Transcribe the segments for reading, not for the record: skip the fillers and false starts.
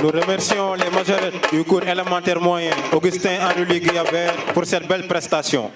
Nous remercions les majorettes du cours élémentaire moyen, Augustin Henri Guillabert, pour cette belle prestation.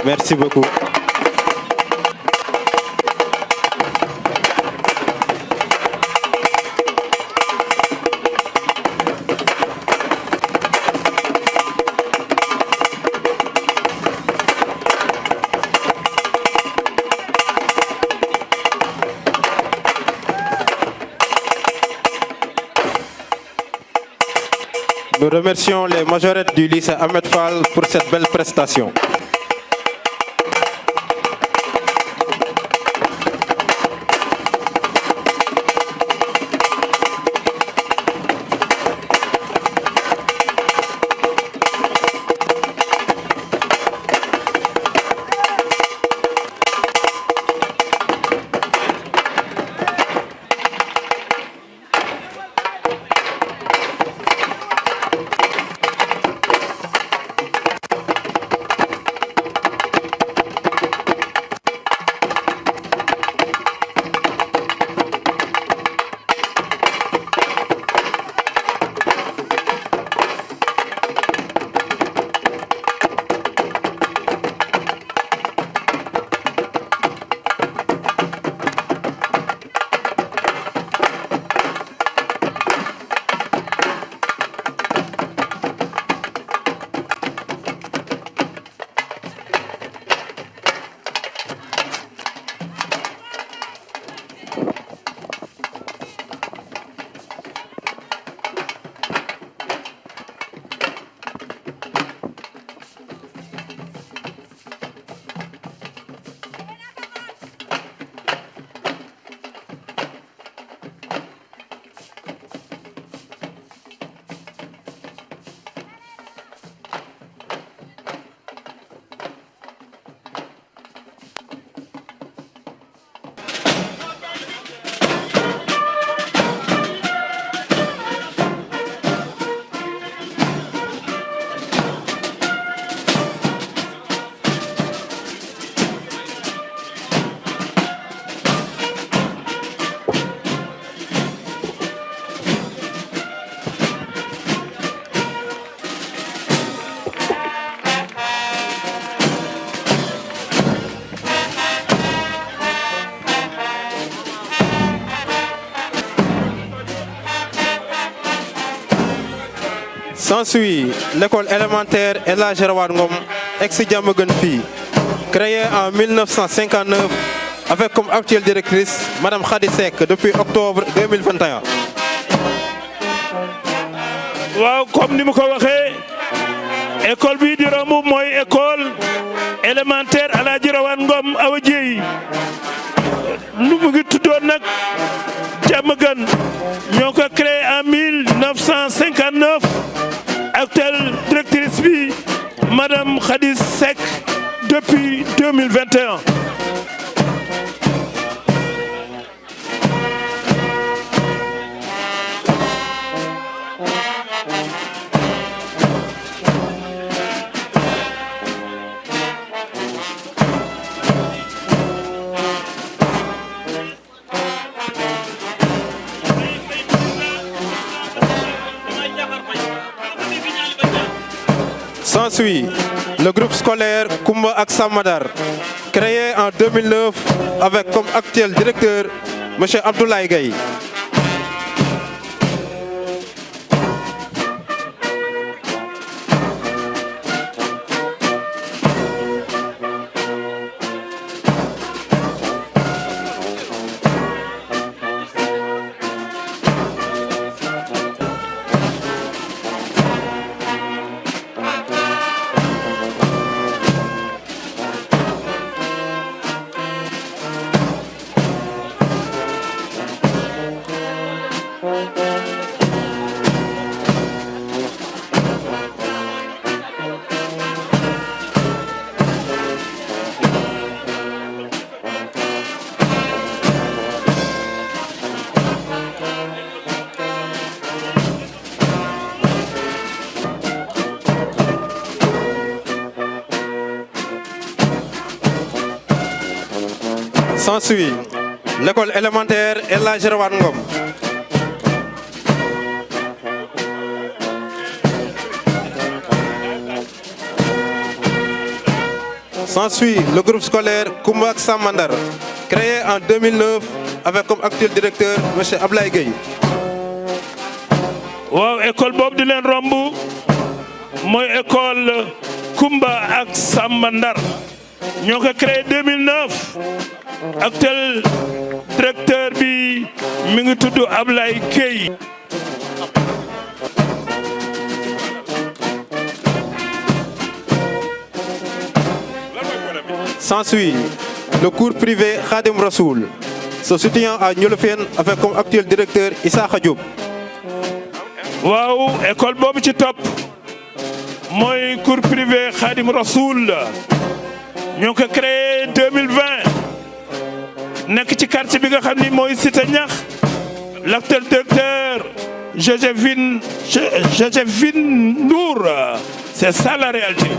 Merci beaucoup. Nous remercions les majorettes du lycée Ahmed Fall pour cette belle prestation. S'ensuit l'école élémentaire El Hadji Rawat Ngom, ex-Diamaguène Fi, créée en 1959 avec comme actuelle directrice Madame Khady Seck depuis octobre 2021. waaw comme ni mu ko waxee école bii di romb mooy école élémentaire El Hadji Rawat Ngom Awa Dieye lu mu ngi tuddoon nag Diamaguène ñoo ko créé en 1959 actuelle directrice bi Madame Khady Seck depuis 2021. S'ensuit le groupe scolaire Koumba ak Samadar, créé en 2009 avec comme actuel directeur M. Abdoulaye Gaye. S'ensuit l'école élémentaire El Hadji Rawat Ngom. S'ensuit le groupe scolaire Koumbak Samandar, créé en 2009 avec comme actuel directeur M. Ablaye Gueye. waaw école boobu di leen romb mooy école Koumba ak Samba Ndar ñoo ko créé 2009 actuel directeur bi mi ngi tudd Ablaye Gueye. S'ensuit le cours privé Khadim Rassoul, se situant à Ndiolofène avec comme actuel directeur Issakha Diop. waaw école boobu ci topp mooy cours privé Khadim Rassoul ñoo ko créé 2020 nekk ci quartier bi nga xam ni mooy Cité Ñax l'actuel directeur Joséphine Ndour, c'est ça la réalité.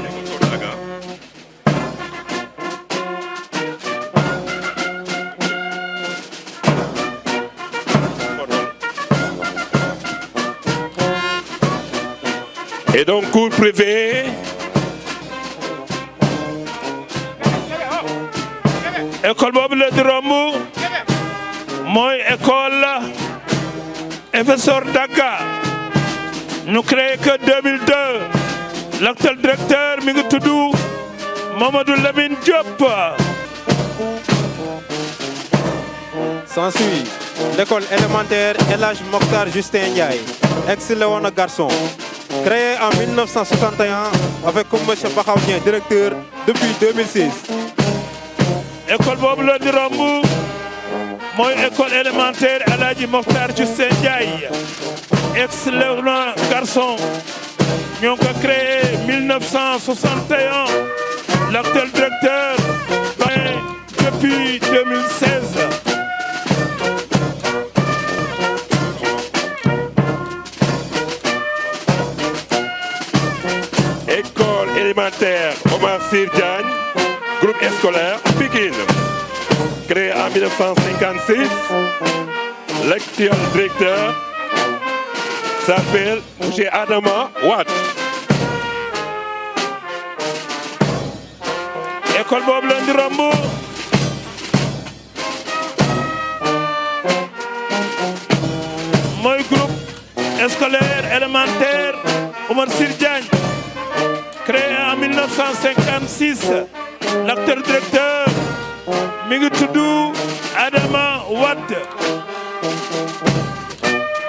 Et donc, cours privé. École boobu la di romb mooy école professeur Daga ñu créé que 2002 l'actuel directeur mi ngi tudd Mamadou Lamine Diop. S'ensuit l'école élémentaire El Hadj Mokhtar Justin Ndiaye, ex-Léona Garçon, créé en 1961 avec comme M. Bakhaw Dieng directeur depuis 2016. École boobu la di romb mooy école élémentaire El Hadj Mokhtar Justin Ndiaye, ex-Léona Garçon ñoo ko créé 1961 l'actuel directeur depuis 2016. École élémentaire Omar Sir Diagne, groupe scolaire Pikine, créé en 1956. L'actuel directeur s'appelle M. Adama Wade. École boobu la di romb mooy groupe scolaire élémentaire Omar Sir Diagne, créé en 1956 l'actuel directeur mi ngi tudd Adama Wade.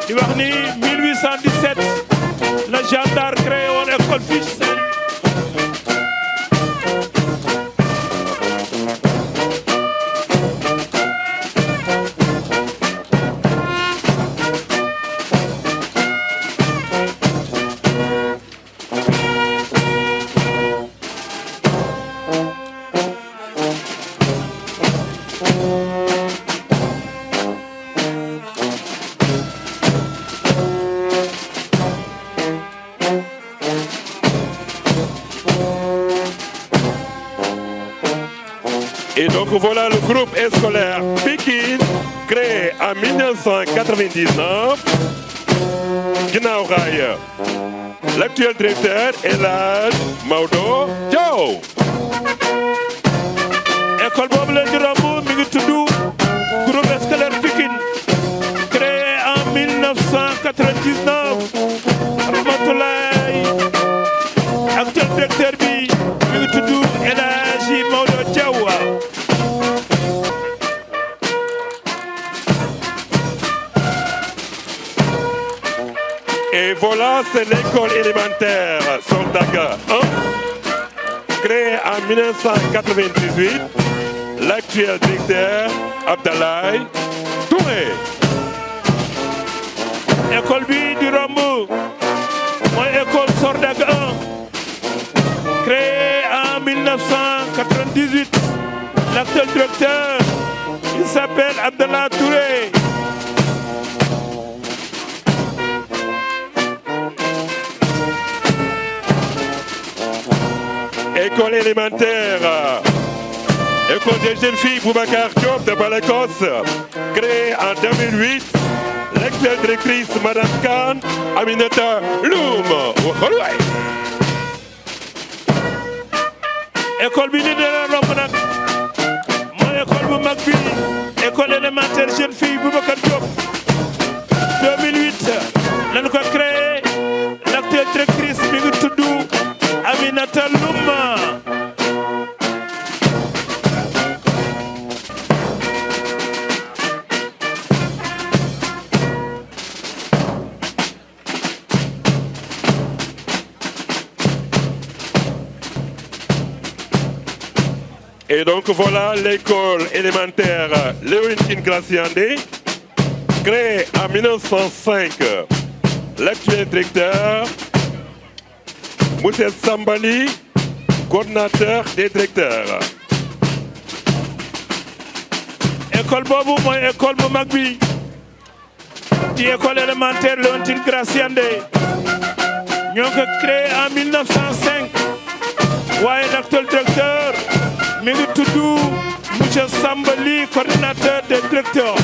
di wax ni 1817 la gendarme créé woon école fii ci Saint-Louis. Et donc voilà le groupe scolaire Pikine, créé en 1999. Ginnaaw raay, l'actuel directeur est El Hadj Maodo Diaw. École boobu la di romb mi ngi tudd groupe scolaire Pikine, créé en 1999. Rahmatoulaye actuel directeur bi mi ngi tudd El Hadj Maodo Diaw. Et voilà, c'est l'école élémentaire Sordaga 1, créée en 1998. L'actuel directeur, Abdoulaye Touré. École bi di romb mooy école Sordaga 1, créée en 1998. L'actuel directeur, il s'appelle Abdoulaye Touré. École élémentaire, école des jeunes filles Boubacar Diop de Balakos, créée en 2008. L'actuelle directrice, Madame Khan Aminata Loum. école bi ni dana romb nag mooy école bu mag bi école élémentaire jeune fille Boubacar Diop 2008 lañu ko créé l'actuelle directrice mi ngi tudd Aminata Loum. Et donc voilà l'école élémentaire Léontine Graciandé, créée en 1905. L'actuel directeur, M. Sambali, coordinateur des directeurs. École boobu mooy école bu mag bi di école élémentaire Léontine Graciandé ñoo ko créé en 1905 waaye l'actuel directeur mi ngi tudd monsieur Sambali, coordinateur des directeurs.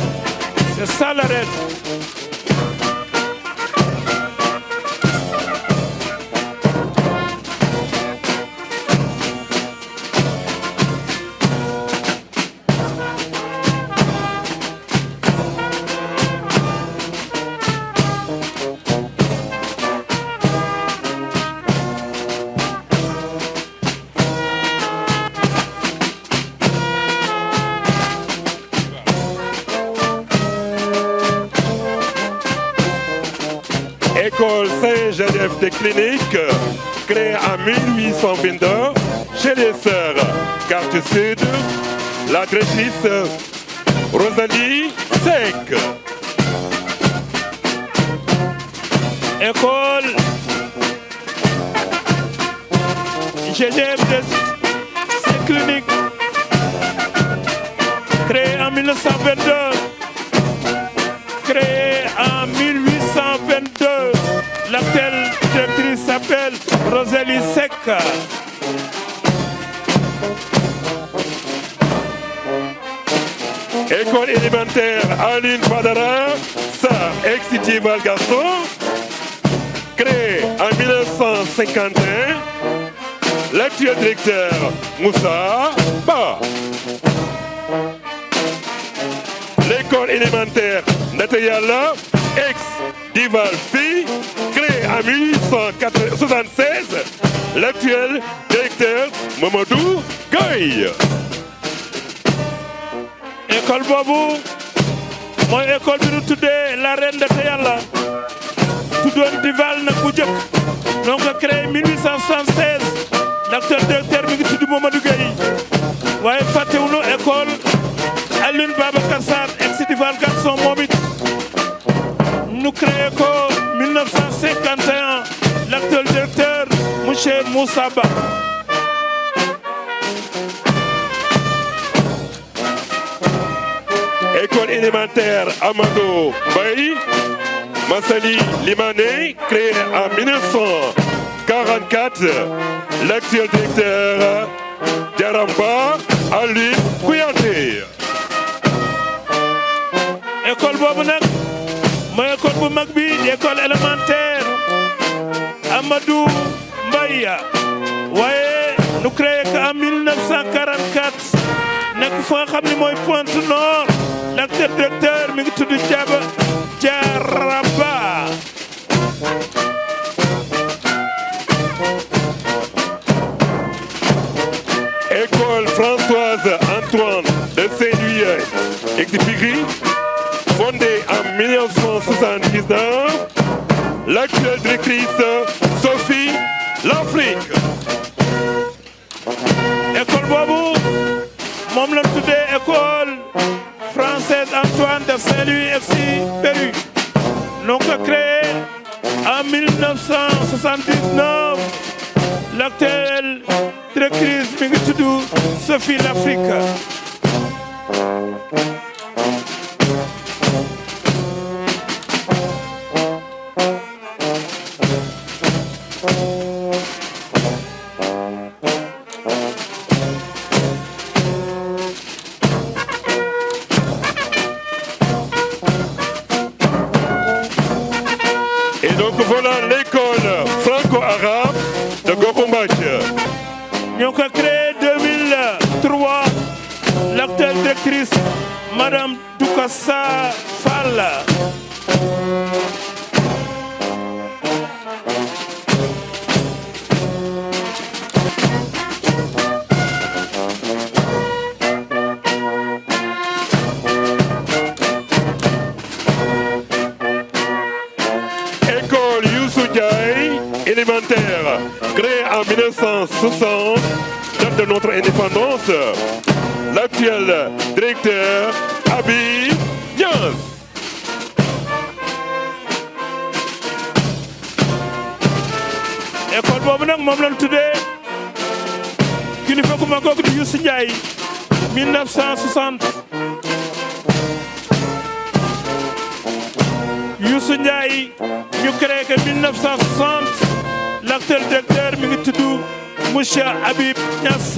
C'est ça la règle. École Saint-Geneviève des Cliniques, créée en 1822 chez les sœurs Carte Sud, la directrice Rosalie Seck. École GGF des Cliniques, créée en 1922, créée en 1822. L'actuelle directrice s'appelle Rosalie Seck. École élémentaire Aline Badara, Sarr ex-City Valgasson, créée en 1951. L'actuel directeur Moussa Ba. L'école élémentaire Natayala, ex-Dival Fi, créée en 1876. L'actuel directeur Mamadou Gueye. École boobu mooy école bi ñu tuddee la reine de Yàlla tuddoon Dival nag bu njëkk donc créé 1876 l'actuel directeur mi ngi tudd Mamadou Gueye waaye fàttewuñu école Alioune Babacar Sarr ex-Dival Gaston moom it ñu créé ko 1951 l'actuel directeur monsieur Moussa Ba. École élémentaire Amadou Baye, Massali Limané, créée en 1944. L'actuel directeur Djaramba Ali Kouyanté. École boobu nag mooy école bu mag bi di école élémentaire Amadou Mbaye waaye nu créé ko en 1944 nekk fa nga xam ne mooy Pointe Nord l'actuel directeur mi ngi tudd Diaba Diaraba. École Françoise Antoine de Saint-Louis Exupéry, fondée en 1979. L'actuelle directrice Sophie L'Afrique. École boobu moom la tuddee école française Antoine de Saint-Louis Exupéry noo ko créé en 1979. L'actuelle directrice mi ngi tudd Sophie L'Afrique. Et donc voilà l'école franco-arabe de Gokumbac. ñoo ko créé 1960, date de notre indépendance, l'actuel directeur Abi Niass. école boobu nag moom lañ tuddee kilifa gu mag googu di Youssou Ndiaye 1960 Youssou Ndiaye ñu créé que 1960 l'actuel directeur mi ngi tudd monsieur Habib Niass.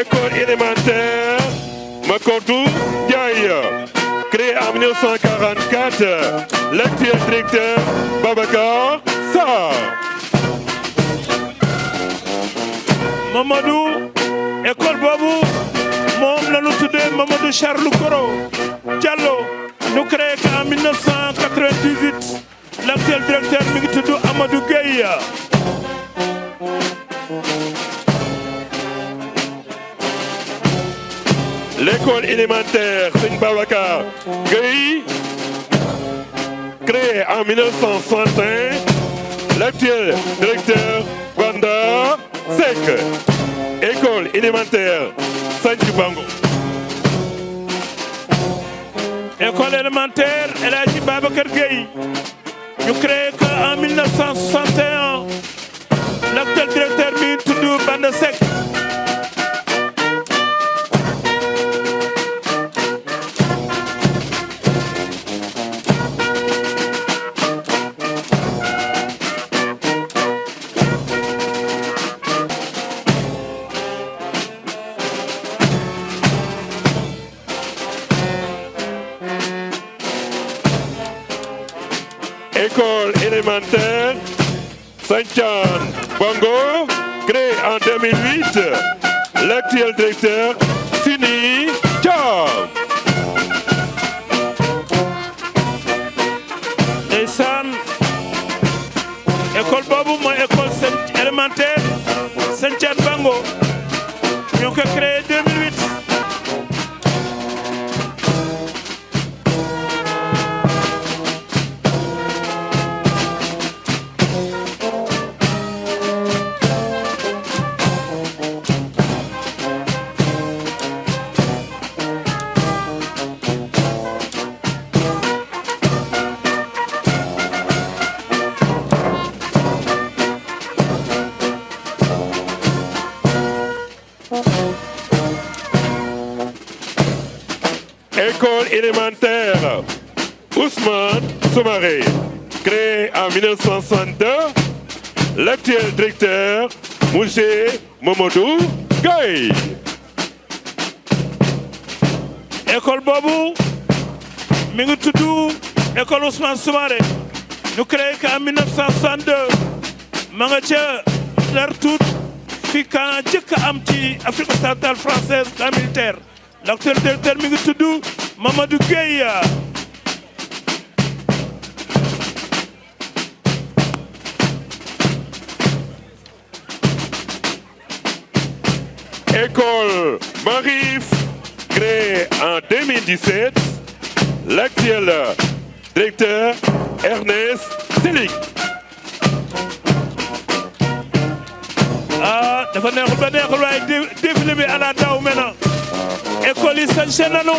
École élémentaire Makodou Ndiaye, créée en 1944, l'actuel directeur Babacar Sarr. Mamadou école boobu moom la ñu tuddee Mamadou Charles Koro Diallo ñu créé que en 1998 l'actuel directeur mi ngi tudd Amadou Gueye. L'école élémentaire Seigne Babacar Gueye, créée en 1961, l'actuel directeur Banda Seck. École élémentaire Santhi Bango. École élémentaire El Hadji Babacar Gueye ñu créé que en 1961 l'actuel directeur mi ngi tudd Banda Seck. École élémentaire Santhiane Bongo, créée en 2008, l'actuel directeur Sini Thiam. Ndeysaan école boobu mooy école élémentaire Santhiane Bongo ñoo ko créé 2008. École élémentaire Ousmane Soumaré, créée en 1962, l'actuel directeur Mouché Momodou Gueye. École boobu mi ngi tudd école Ousmane Soumaré ñu créé ko en 1962 ma nga ca Ndar Tuut fi kan jëkk am ci Afrique occidentale française camp militaire l'actuel directeur mi ngi tudd Mamadou Gueye. École Marif, créée en 2017, l'actuel directeur Ernest Selig. Ah dafa neexul ba neexul waaye défilé bi ala daw mena école yi sañse nanu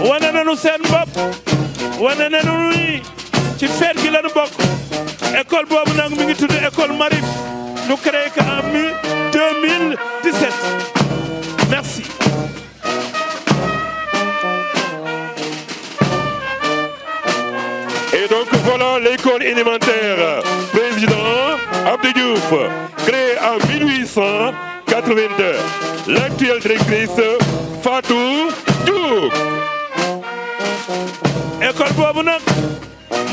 wane nanu seen bopp wane nanu ni ci feet gi lañu bokk. École boobu nag mi ngi tudd école Marif ñu créé ko en 2017. Merci. Et donc voilà l'école élémentaire président Abdou Diouf, créée en 1882. L'actuelle directrice Fatou Diouf. École boobu nag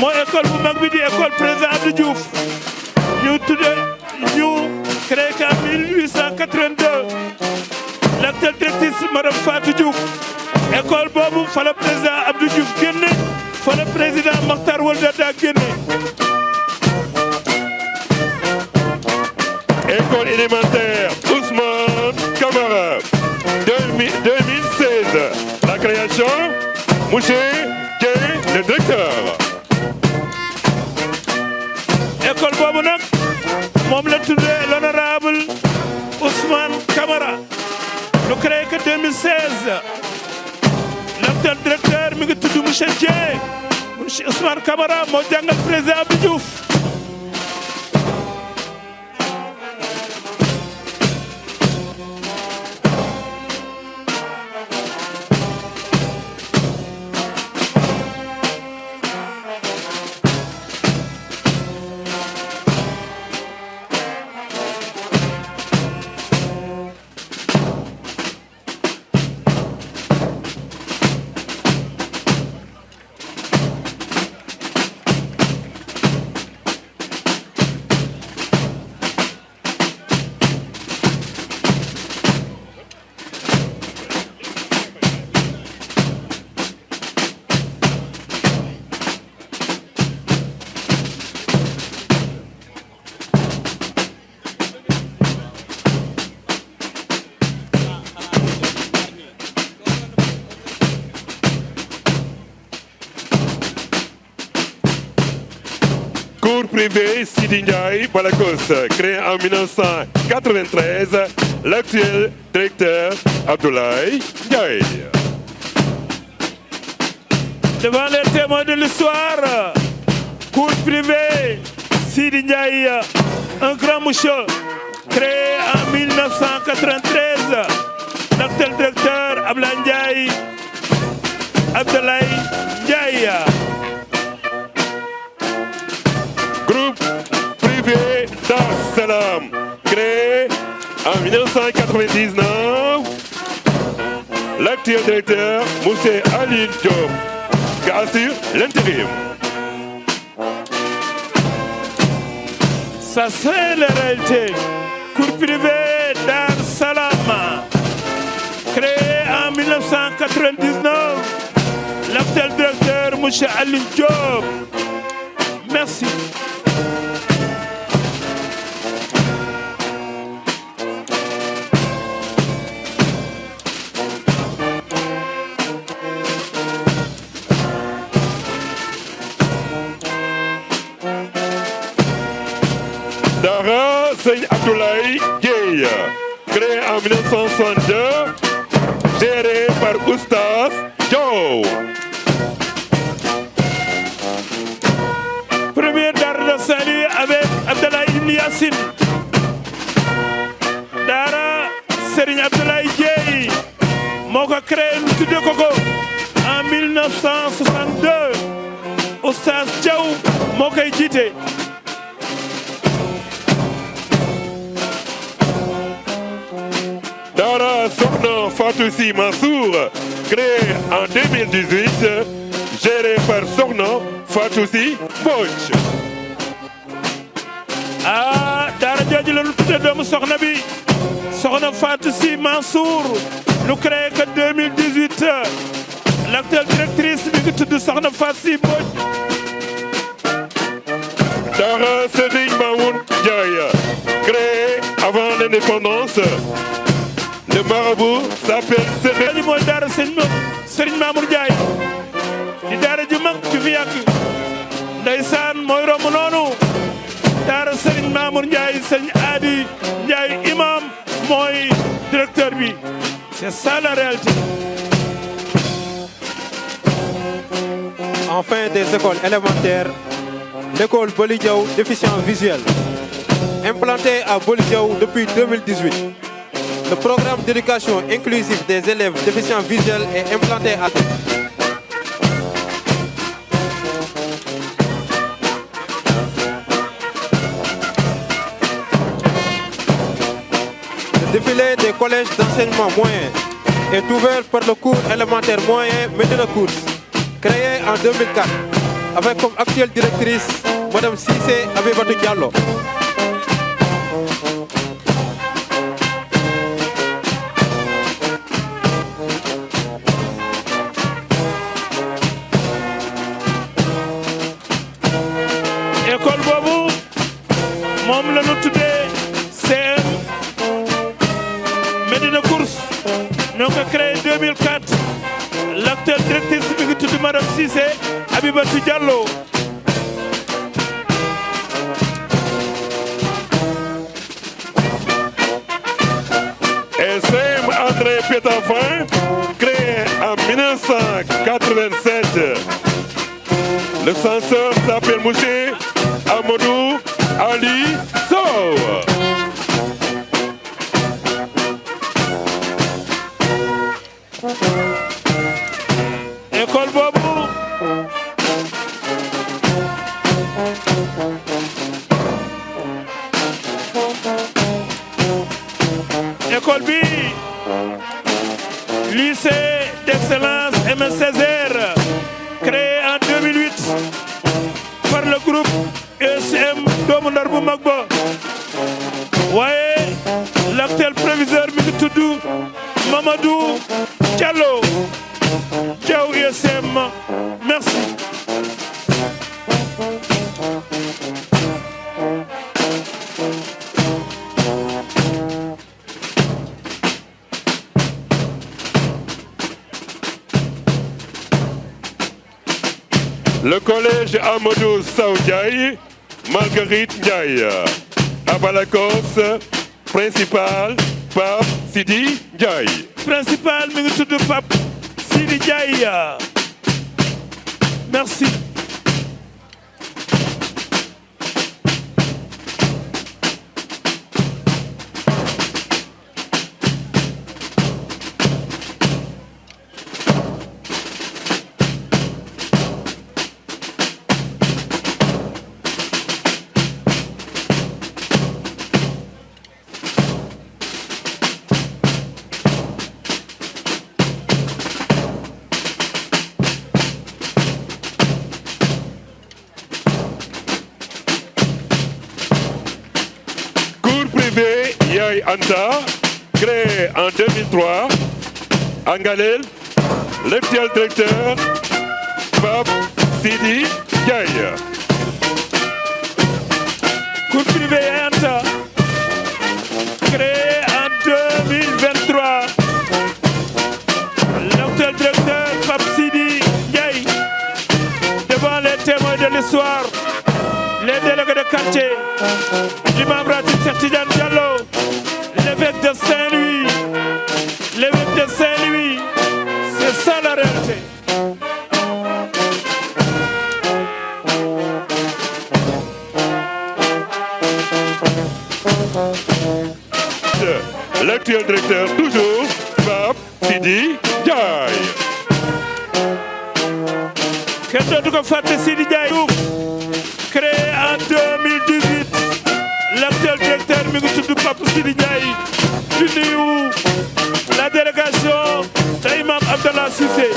mooy école bu mag bi di école président Abdou Diouf ñu créé ko en 1882. L'actuelle directrice madame Fatou Diouf. École boobu fa la président Abdou Diouf génne fa la président Makhtar Waldada génne. École élémentaire Ousmane Camara, 2016. La création, Mouché Dieng, le directeur. monsieur Dieng monsieur Ousmane Camara moo jàngal président Abdou Diouf. Cours privé Sidi Ndiaye Balakos, créé en 1993, l'actuel directeur Abdoulaye Ndiaye. Devant les témoins de l'histoire, cours privé Sidi Ndiaye, un grand monsieur, créé en 1993, l'actuel directeur Abdoulaye Ndiaye. Groupe privé Dar Salam, créé en 1999, l'actuel directeur Moussé Ali Diop, qui assure l'intérim. Ça c'est la réalité. Cours privé Dar Salam, créé en 1999, l'actuel directeur Moussé Ali Diop. Merci. Dara Seigne Abdoulaye Gueye, créé en 1962, géré par Oustaz Joe. Premier Dara de Saint-Louis avec Abdoulaye Yassine. Dara Serigne Abdoulaye Gueye moo ko créé ñu tuddee ko en 1962. Oustaz Diaw moo koy jiite. Dara Sokhna Fatou Sy Mansour, créé en 2018, géré par Sokhna Fatou Sy Mbodj. Ah Dara jooju la ñu tuddee doomu soxna bi Sokhna Fatou Sy Mansour lu créé que 2018 l'actuelle directrice bi ngi tudd Sokhna Fatou Sy Mbodj. Dara Serigne Mamoun Ndiaye, créé avant l'indépendance. Le marabout s'appelle Serigne mooy Dara Serigne Mamour Ndiaye di Dara ju mag ju fi yàgg ndeysaan mooy romb noonu Dara Serigne Mamour Ndiaye Serigne Adi Ndiaye imam mooy directeur bi c'est ça la réalité. Enfin des écoles élémentaires, l'école Boli Diaw déficient visuel, implantée à Boli Diaw depuis 2018. Le programme d'éducation inclusive des élèves déficients visuels est implanté à Le défilé des collèges d'enseignement moyen est ouvert par le cours élémentaire moyen Médina Course, créé en 2004, avec comme actuelle directrice Madame Cissé Abibatou Diallo. École boobu moom la ñu tuddee CM Médina Course ñoo ko créé 2004 l'actuelle directrice bi ngi tudd Madame Cissé Abibatou Diallo. Et CM André Pétafin, créé en 1987. censeur s'appelle Mouché Amadou Ali Sow. École boobu école bi lycée d'excellence Aimé Césaire créé en 2008 par le groupe ESM doomu Ndar bu mag ba waaye l'actuel proviseur mi ngi tudd Mamadou Diallo Diaw ESM merci. Le collège Amadou Sow Ndiaye, Marguerite Ndiaye. À Balakos, principal Pape Sidi Ndiaye. Principal mi ngi tudd Pape Sidi Ndiaye merci. Yaye Anta, créé en 2003, à Ngalel, l'actuel directeur Pape Sidi Ndiaye. Cours privé Yaye Anta, créé en 2023, l'actuel directeur Pape Sidi Ndiaye, devant les témoins de l'histoire, les délégués de quartier, l'imam Ratib Cheikh Tidiane Diallo, l'évêque de Saint-Louis, c'est ça la réalité. L'actuel directeur, toujours, Pape Sidi Ndiaye. Kenn dootu ko fàtte Sidi Ndiaye, créé en 2018. L'actuel directeur mi ngi tudd Pape Sidi Ndiaye di nuyu la délégation de Imam Abdallah Cissé.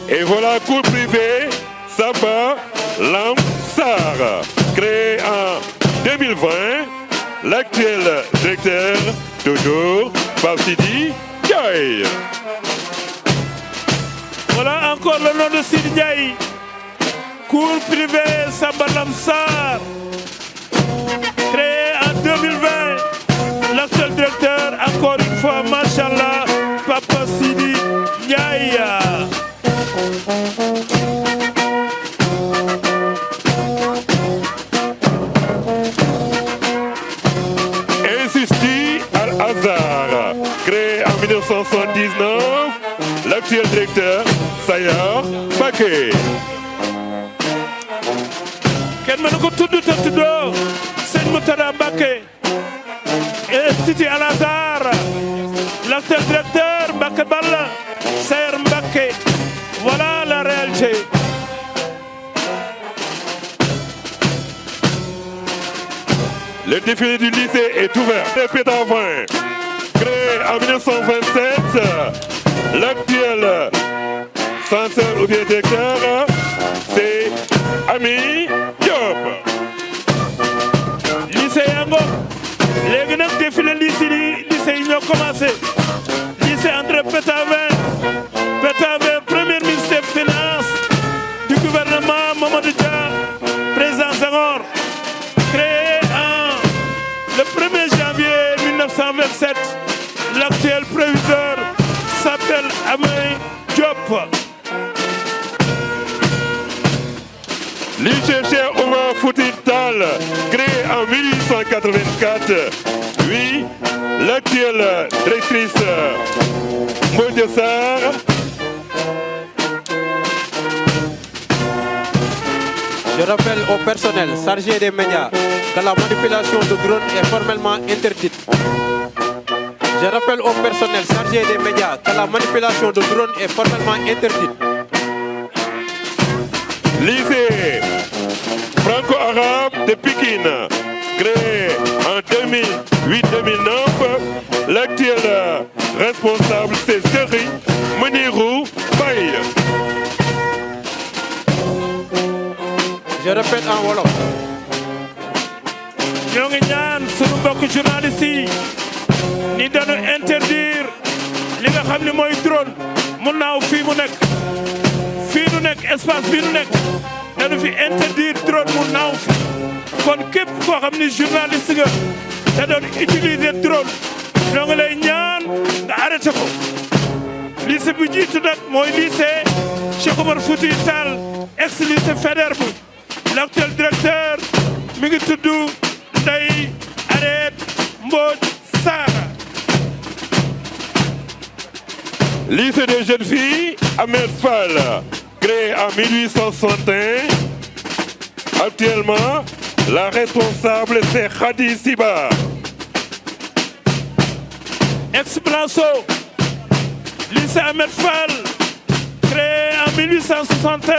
Et voilà, cours privé, Saba Lamsar, créé en 2020, l'actuel directeur, toujours, Pape Sidi Ndiaye. Voilà encore le nom de Sidi Ndiaye. Cours privé Saba Lamsar, créé en 2020, l'actuel directeur, encore une fois, Machallah, Pape Sidi Ndiaye. Insisti Al-Azhar, créé en 1979, l'actuel directeur, Sayar Baké. Kenn mënu ko tudd te tuddoo Sëñ Moutada Mbacké, Institut Al-Azhar, l'actuel directeur Mbacké Balla, Sayar Mbacké. Voilà la réalité. Le défilé du lycée est ouvert. Le Pétavin, créé en 1927, l'actuel censeur ou bien directeur, c'est Ami Diop. Lycée yango léegi nag défilé lycée yi ñoo commencé. Lycée André Pétavin, premier ministre des Finances du gouvernement Mamadou Dia, président Senghor, créé le 1er janvier 1927, l'actuel proviseur L'UGC Omar Fouti Tall, créé en 1884. Oui, l'actuelle directrice Mbodj Sarr. Je rappelle au personnel chargé des médias que la manipulation de drones est formellement interdite. Je rappelle au personnel chargé des médias que la manipulation de drones est formellement interdite. Lycée franco-arabe de Pékin, créé en 2008-2009, l'actuel responsable c'est Serigne Mounirou Faye. Je répète en wolof. ñoo ngi ñaan sunu mbokk journaliste yi ni dañu interdire li nga xam ne mooy drone mu naaw fii mu nekk fii nu nekk espace bi nu nekk dañu fi interdire drone mu naaw fi kon képp koo xam ni journaliste nga te doon utiliser drone ñoo ngi lay ñaan nga arrêté ko. lycée bu jiitu nag mooy lycée Cheikh Omar Fouti Tall ex lycée Faidherbe. L'actuel directeur mi ngi tudd Ndeye Arrête Mbodj Sarr. Lycée des jeunes filles Ahmed Fall, créé en 1861. Actuellement, la responsable c'est Khady Siba. Ex-Blanco, lycée Ahmed Fall, créé en 1861.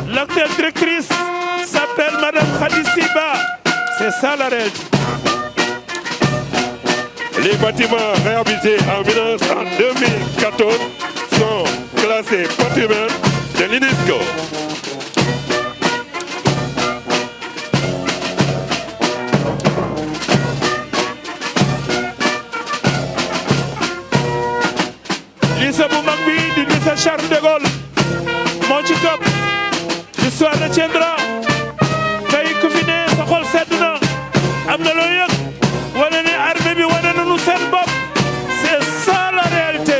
L'actuelle directrice s'appelle Madame Khady Siba. C'est ça la réalité. Les bâtiments réhabilités en 2014 sont classés patrimoine de l'UNESCO. lycée bu mag bi di lycée Charles de Gaulle moo ci topp. l'histoire retiendra tey ku fi ne sa xol sedd na am na loo yëg wane ne armée bi wane nañu seen bopp c'est ça la réalité.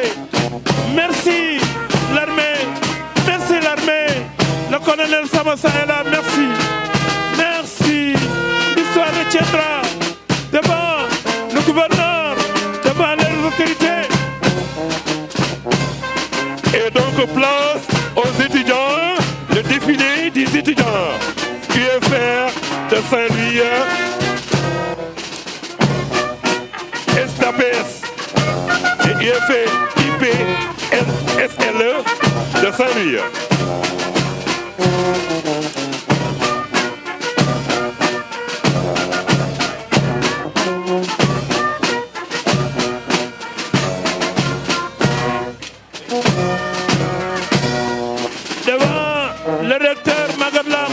Merci l'armée, le colonel Samassa est là, merci. L'histoire retiendra devant le gouverneur, devant les autorités. Et donc place aux étudiants. Le défilé des étudiants UFR de Saint-Louis, STAPS et UFR IPSLE de Saint-Louis. Le recteur Maguette Lam,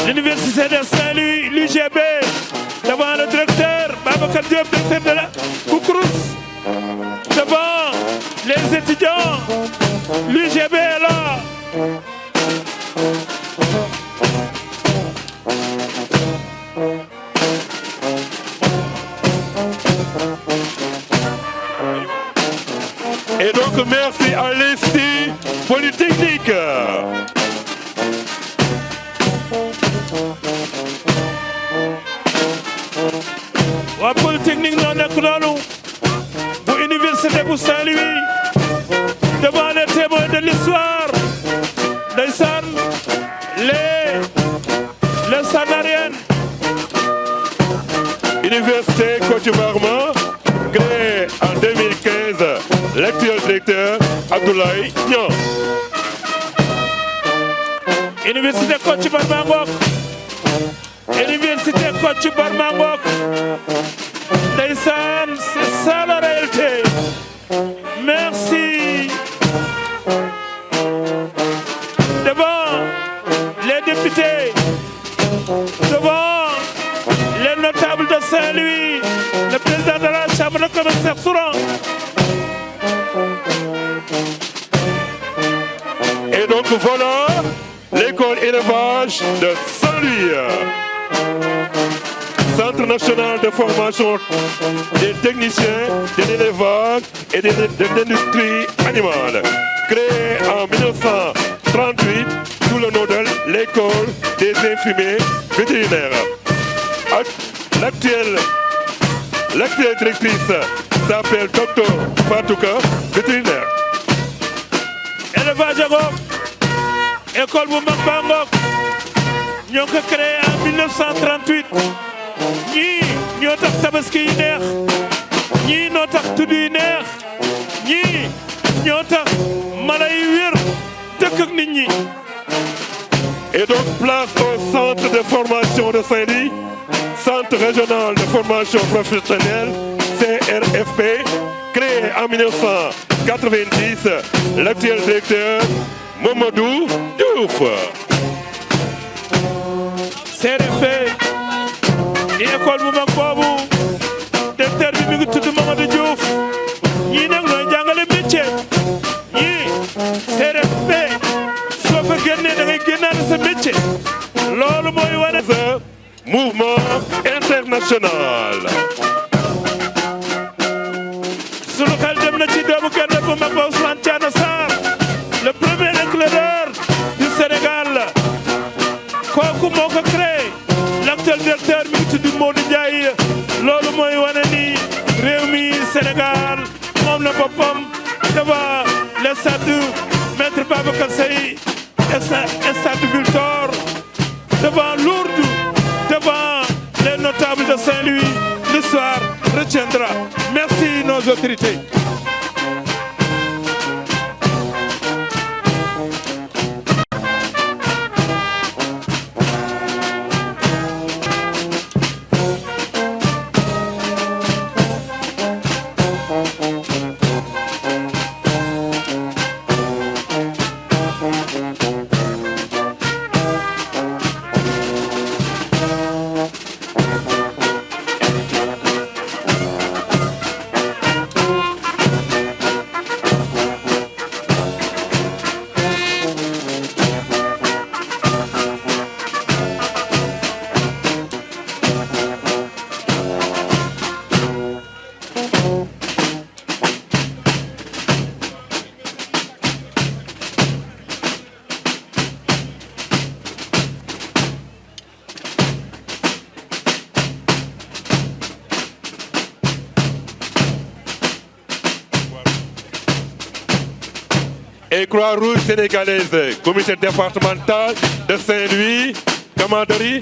l'université de Saint-Louis, l'UGB, devant le directeur Babacar Diop, directeur de la Koukrous, devant les étudiants, l'UGB est là. Et donc merci à l'Institut Polytechnique. waa Polytechnique ñoo nekk noonu bu université bu Saint-Louis devant les témoins de l'histoire ndeysaan les Sanariennes. Université Kocc Barma, créée en 2015, l'actuel directeur Abdoulaye Niang. Université Kocc Barma ngoog. Université Kocc Barma ngoog. Ndeysaan, c'est ça la réalité. Merci. Devant les députés, devant les notables de Saint-Louis, le président de la Chambre de commerce Souran. Et donc voilà l'école élevage de Saint-Louis. Centre national de formation des techniciens de l'élevage et de l'industrie animale, créé en 1900. 38 sous le nom de l'école des infirmiers vétérinaires. L'actuelle directrice s'appelle Dr Fatouka, vétérinaire. Élevage ngoog école bu mag baa ngoog ñoo ko créé en 1938 ñii ñoo tax tabaski yi neex ñii ñoo tax tudd yi neex ñii ñoo tax mala yi wér dëkk ak nit ñi. Et donc place au centre de formation de Saint-Louis, centre régional de formation professionnelle, CRFP, créé en 1990, l'actuel directeur Mamadou Diouf. CRFP di école bu mag boobu directeur bi mi ngi tudd Mamadou Diouf ñii nag ñooy jàngale métier ñii CRFP soo fa génnee da ngay génnaale sa métier loolu mooy wane. Mouvement international. sunu xel dem na ci doomu gerte bu mag ba Ousmane Thiana Sarr le premier éclaireur du Sénégal kooku moo ko créé l'actuel directeur mi ngi tudd Modou Ndiaye loolu mooy wane ni réew mi Sénégal moom la boppam devant le stade Maître Babacar Seye stade Victor devant Lourdes devant les notables de Saint-Louis. L'histoire retiendra. Merci nos autorités. Et Croix-Rouge sénégalaise, comité départemental de Saint-Louis, commanderie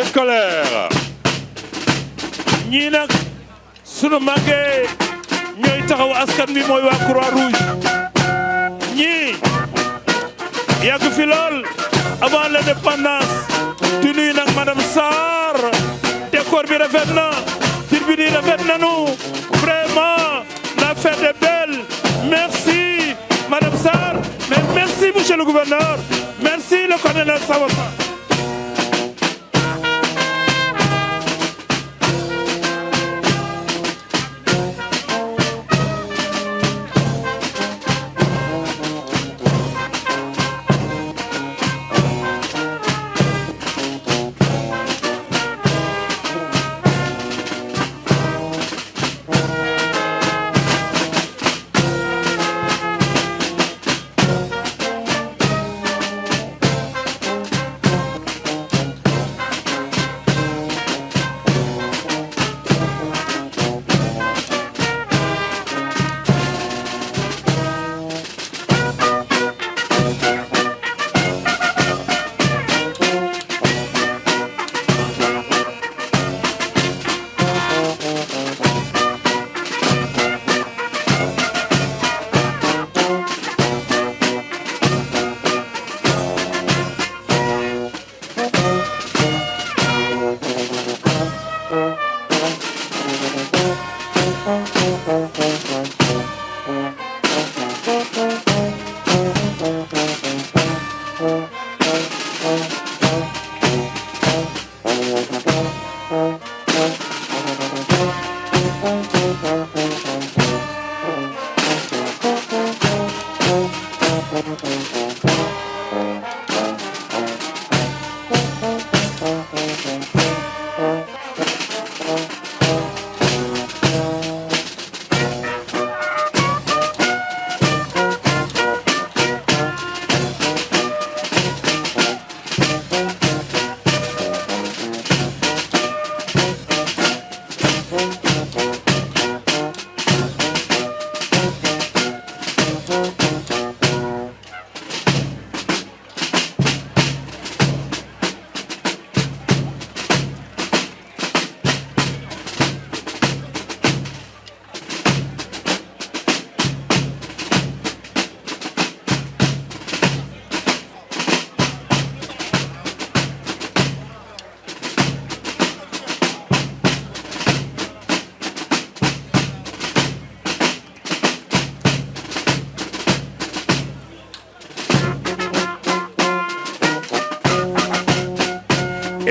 scolaire. ñii nag sunu màggee ñooy taxaw askan bi mooy waa Croix-Rouge ñii yàgg fi lool avant l'indépendance di nuyu nag madame Sarr décor bi rafet na tribune yi rafet nanu vraiment la fête est belle. Merci madame Sarr mais merci monsieur le gouverneur merci le colonel Sawasa.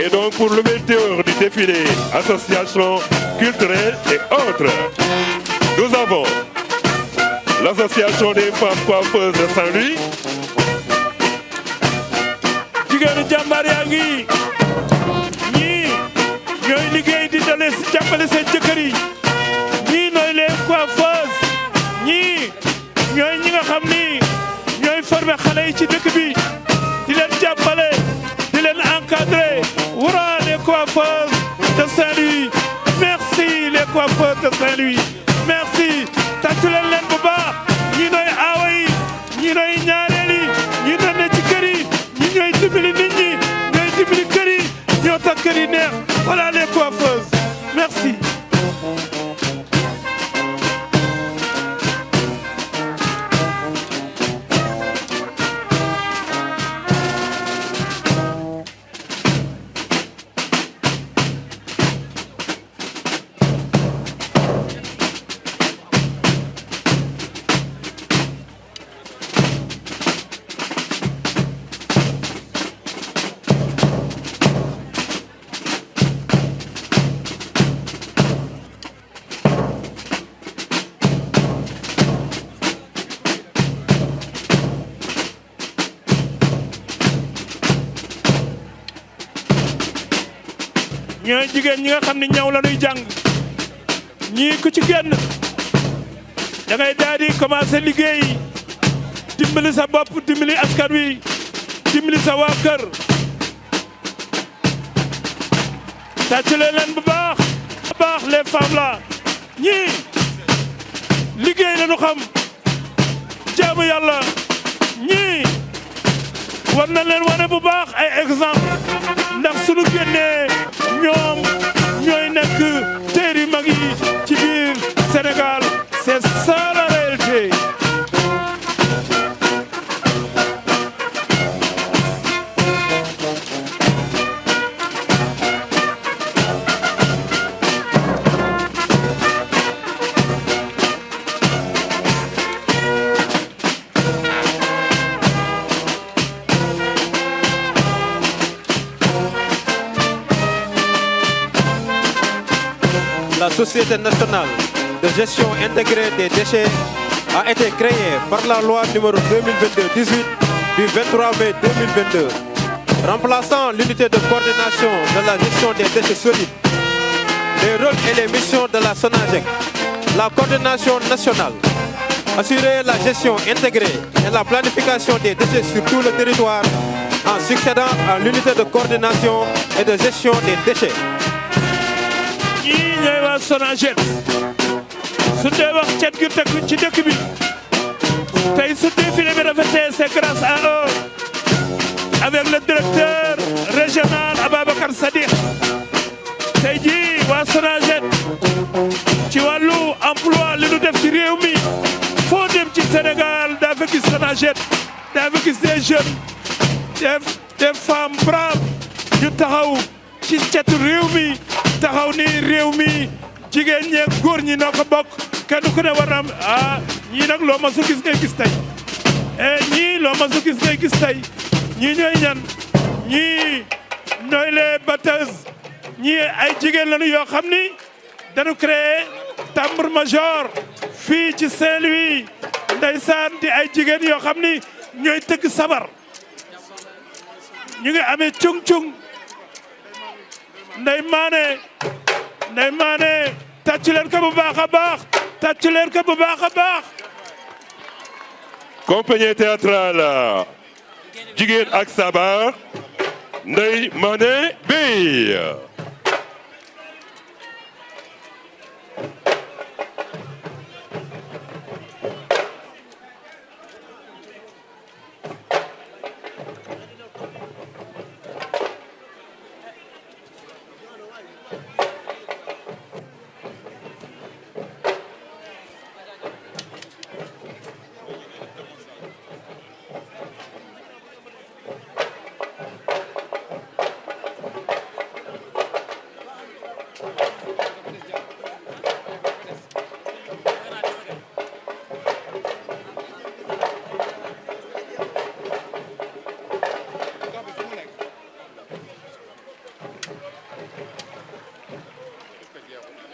Et donc pour l'ouverture du défilé association culturelle et autres, nous avons l'association des femmes coiffeuses de Saint-Louis. jigéenu jàmbaar yaa ngi ñii ñooy liggéey di dale si jàppale seen jëkkër yi ñii nooy les coiffeuses ñii ñooy ñi nga xam ni ñooy former xale yi ci dëkk bi di leen jàppale di leen encadrer wura les coiffeuses de Saint-Louis merci les coiffeuses de Saint-Louis merci tàccu leen bu baax ñii nooy aawa yi ñii nooy ñaareel yi ñii doon ne ci kër yi ñii ñooy dimbali nit ñi ñooy dimbali kër yi ñoo tax kër yi neex voilà les coiffeuses merci. ñooy jigéen ñi nga xam ne ñaw la ñuy jàng ñii ku ci génn da ngay daal di commencé liggéey dimbali sa bopp dimbali askan wi dimbali sa waa kër tàccale leen bu baax les femmes là ñii liggéey la ñu xam jaamu yàlla ñii war na leen wane bu baax ay exemple ndax suñu génnee ñoom ñooy nekk teer yu mag yi ci biir Sénégal c'est ça la réalité. La Société nationale de gestion intégrée des déchets a été créée par la loi numéro 2022-18 du 23 mai 2022, remplaçant l'unité de coordination de la gestion des déchets solides. Les rôles et les missions de la SONAGEC, la coordination nationale, assurer la gestion intégrée et la planification des déchets sur tout le territoire en succédant à l'unité de coordination et de gestion des déchets. ñii ñooy waa SONAGED su dee wax cet gi teg ci dëkk bi tey su défilé bi rafetee c'est grâce à eux avec le directeur régional Ababacar Sadikh tey jii waa SONAGED ci wàllu emploi li nu def ci réew mi foo dem ci Sénégal daa fa gis SONAGED daa fa gis des jeunes des femmes braves ñu taxaw ci cetu réew mi taxaw ni réew mi jigéen ñeeg góor ñi noo ko bokk kenn ku ne war na am ñii nag loo ma su gis ngay gis tey ñii loo ma su gis ngay gis tey ñii ñooy ñan ñii ñooy les batteuses ñii ay jigéen lañu yoo xam ni dañu créé tambour major fii ci Saint-Louis ndeysaan di ay jigéen yoo xam ni ñooy tëgg sabar ñu ngi amee cung-cung Ndeye Mané tàccu leen ko bu baax a baax tàccu leen ko bu baax a baax. Compagnie théâtrale Jigéen ak Sabar Ndeye Mané Bey.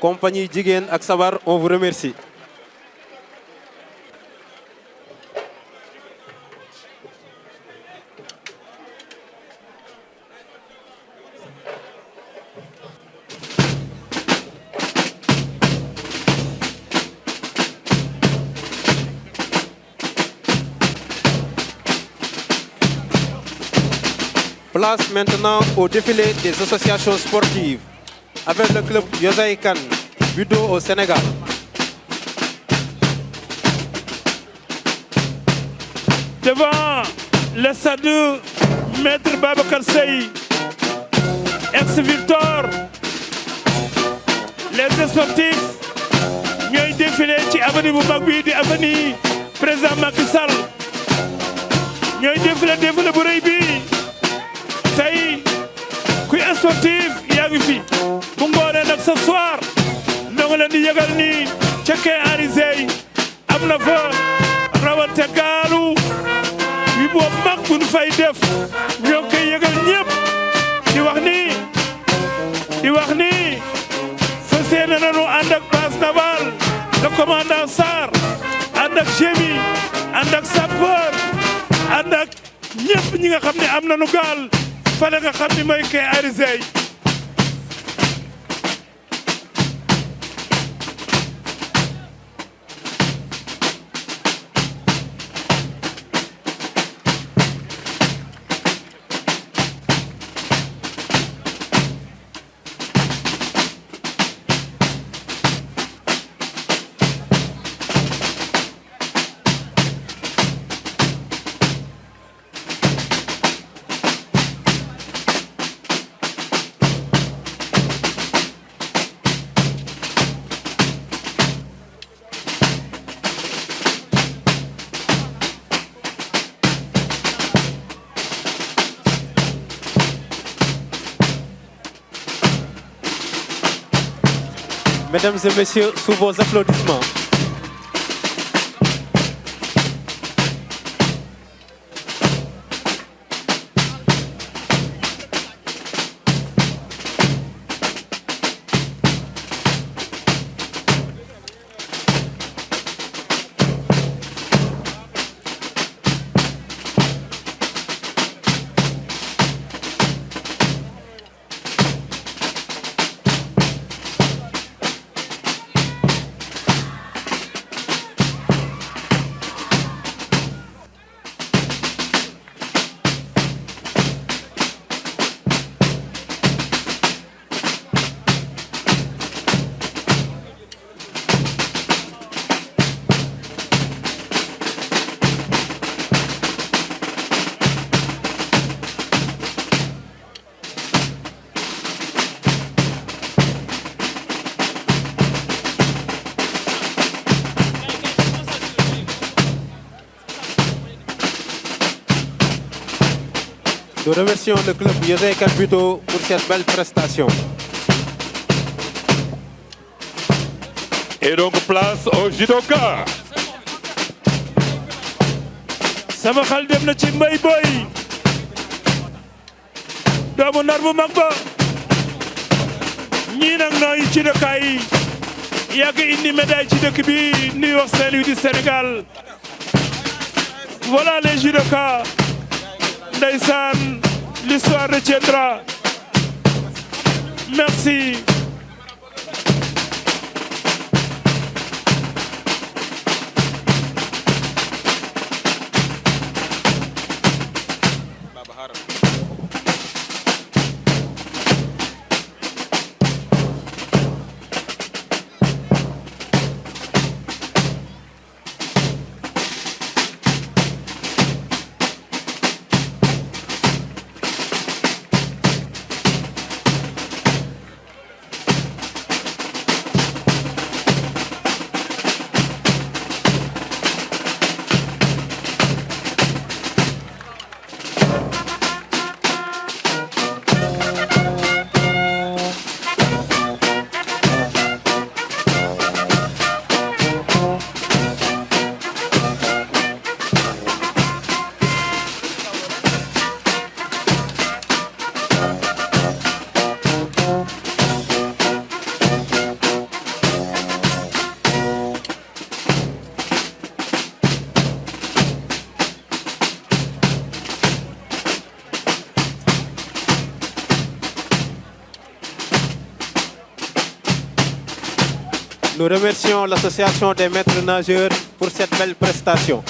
compagnie Jigéen ak Sabar, on vous remercie. Place maintenant au défilé des associations sportives avec le club Yosaï Kane, judo au Sénégal. Devant le stade Maître Babacar Seye, ex-Victor, les sportifs ñooy défilé ci avenue bu mag bi di avenue président Macky Sall ñooy défilé bu rëy bi tey kuy sportif yaa ngi fi bu ngoonee nag ce soir ñoo ngi leen di yëgal ni ca Quai Henri Seye am na fa rawante gaalu wi boobu mag bu ñu fay def ñoo ngi koy yëgal ñëpp di wax ni fas yéene nañu ànd ak base navale le commandant Sarr ànd ak gémi ànd ak sapeur ànd ak ñëpp ñi nga xam ne am nañu gaal fale nga xam ni mooy Quai Henri Seye. Mesdames et messieurs, sous vos applaudissements. Nous remercions le club Yosaï Kane Budo pour cette belle prestation. Et donc place au judoka. sama xel dem na ci Mbaye Boy doomu nar bu mag ba ñii nag nooy judoka yi yàgg indi médaille ci dëkk bi nuy wax Saint-Louis du Sénégal. Voilà les judoka. Ndeysaan, l'histoire retiendra. Merci. Nous remercions l'association des maîtres nageurs pour cette belle prestation.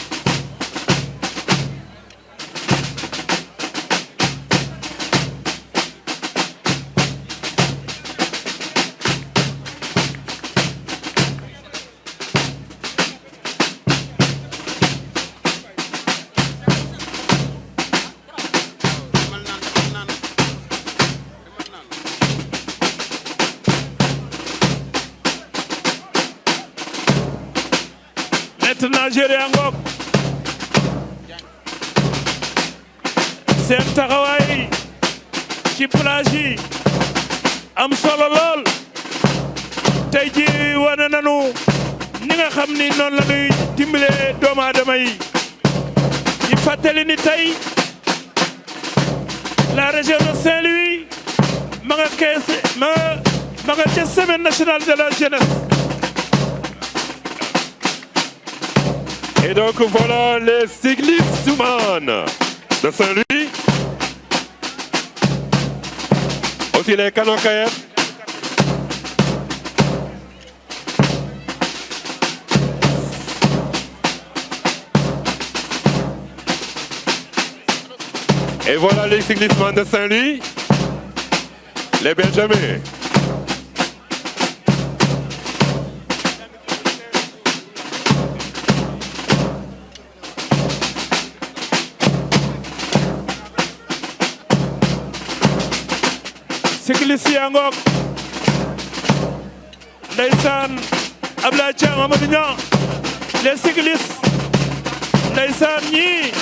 maître nageur yaa ngoog seen taxawaay ci plage yi am solo lool tey ji wane nanu ni nga xam ni noonu la ñuy dimbale doomu aadama yi di fàttali ni tey la région de Saint-Louis ma nga ca semaine nationale de la jeunesse. Et donc voilà les cyclistes humains de Saint-Louis. Aussi les canons-kayak. Et voilà les cyclistes de Saint-Louis. Les Benjamins. cycliste yaa ngoog ndeysaan Ablaye Thiam Amadou Niang les cyclistes ndeysaan ñii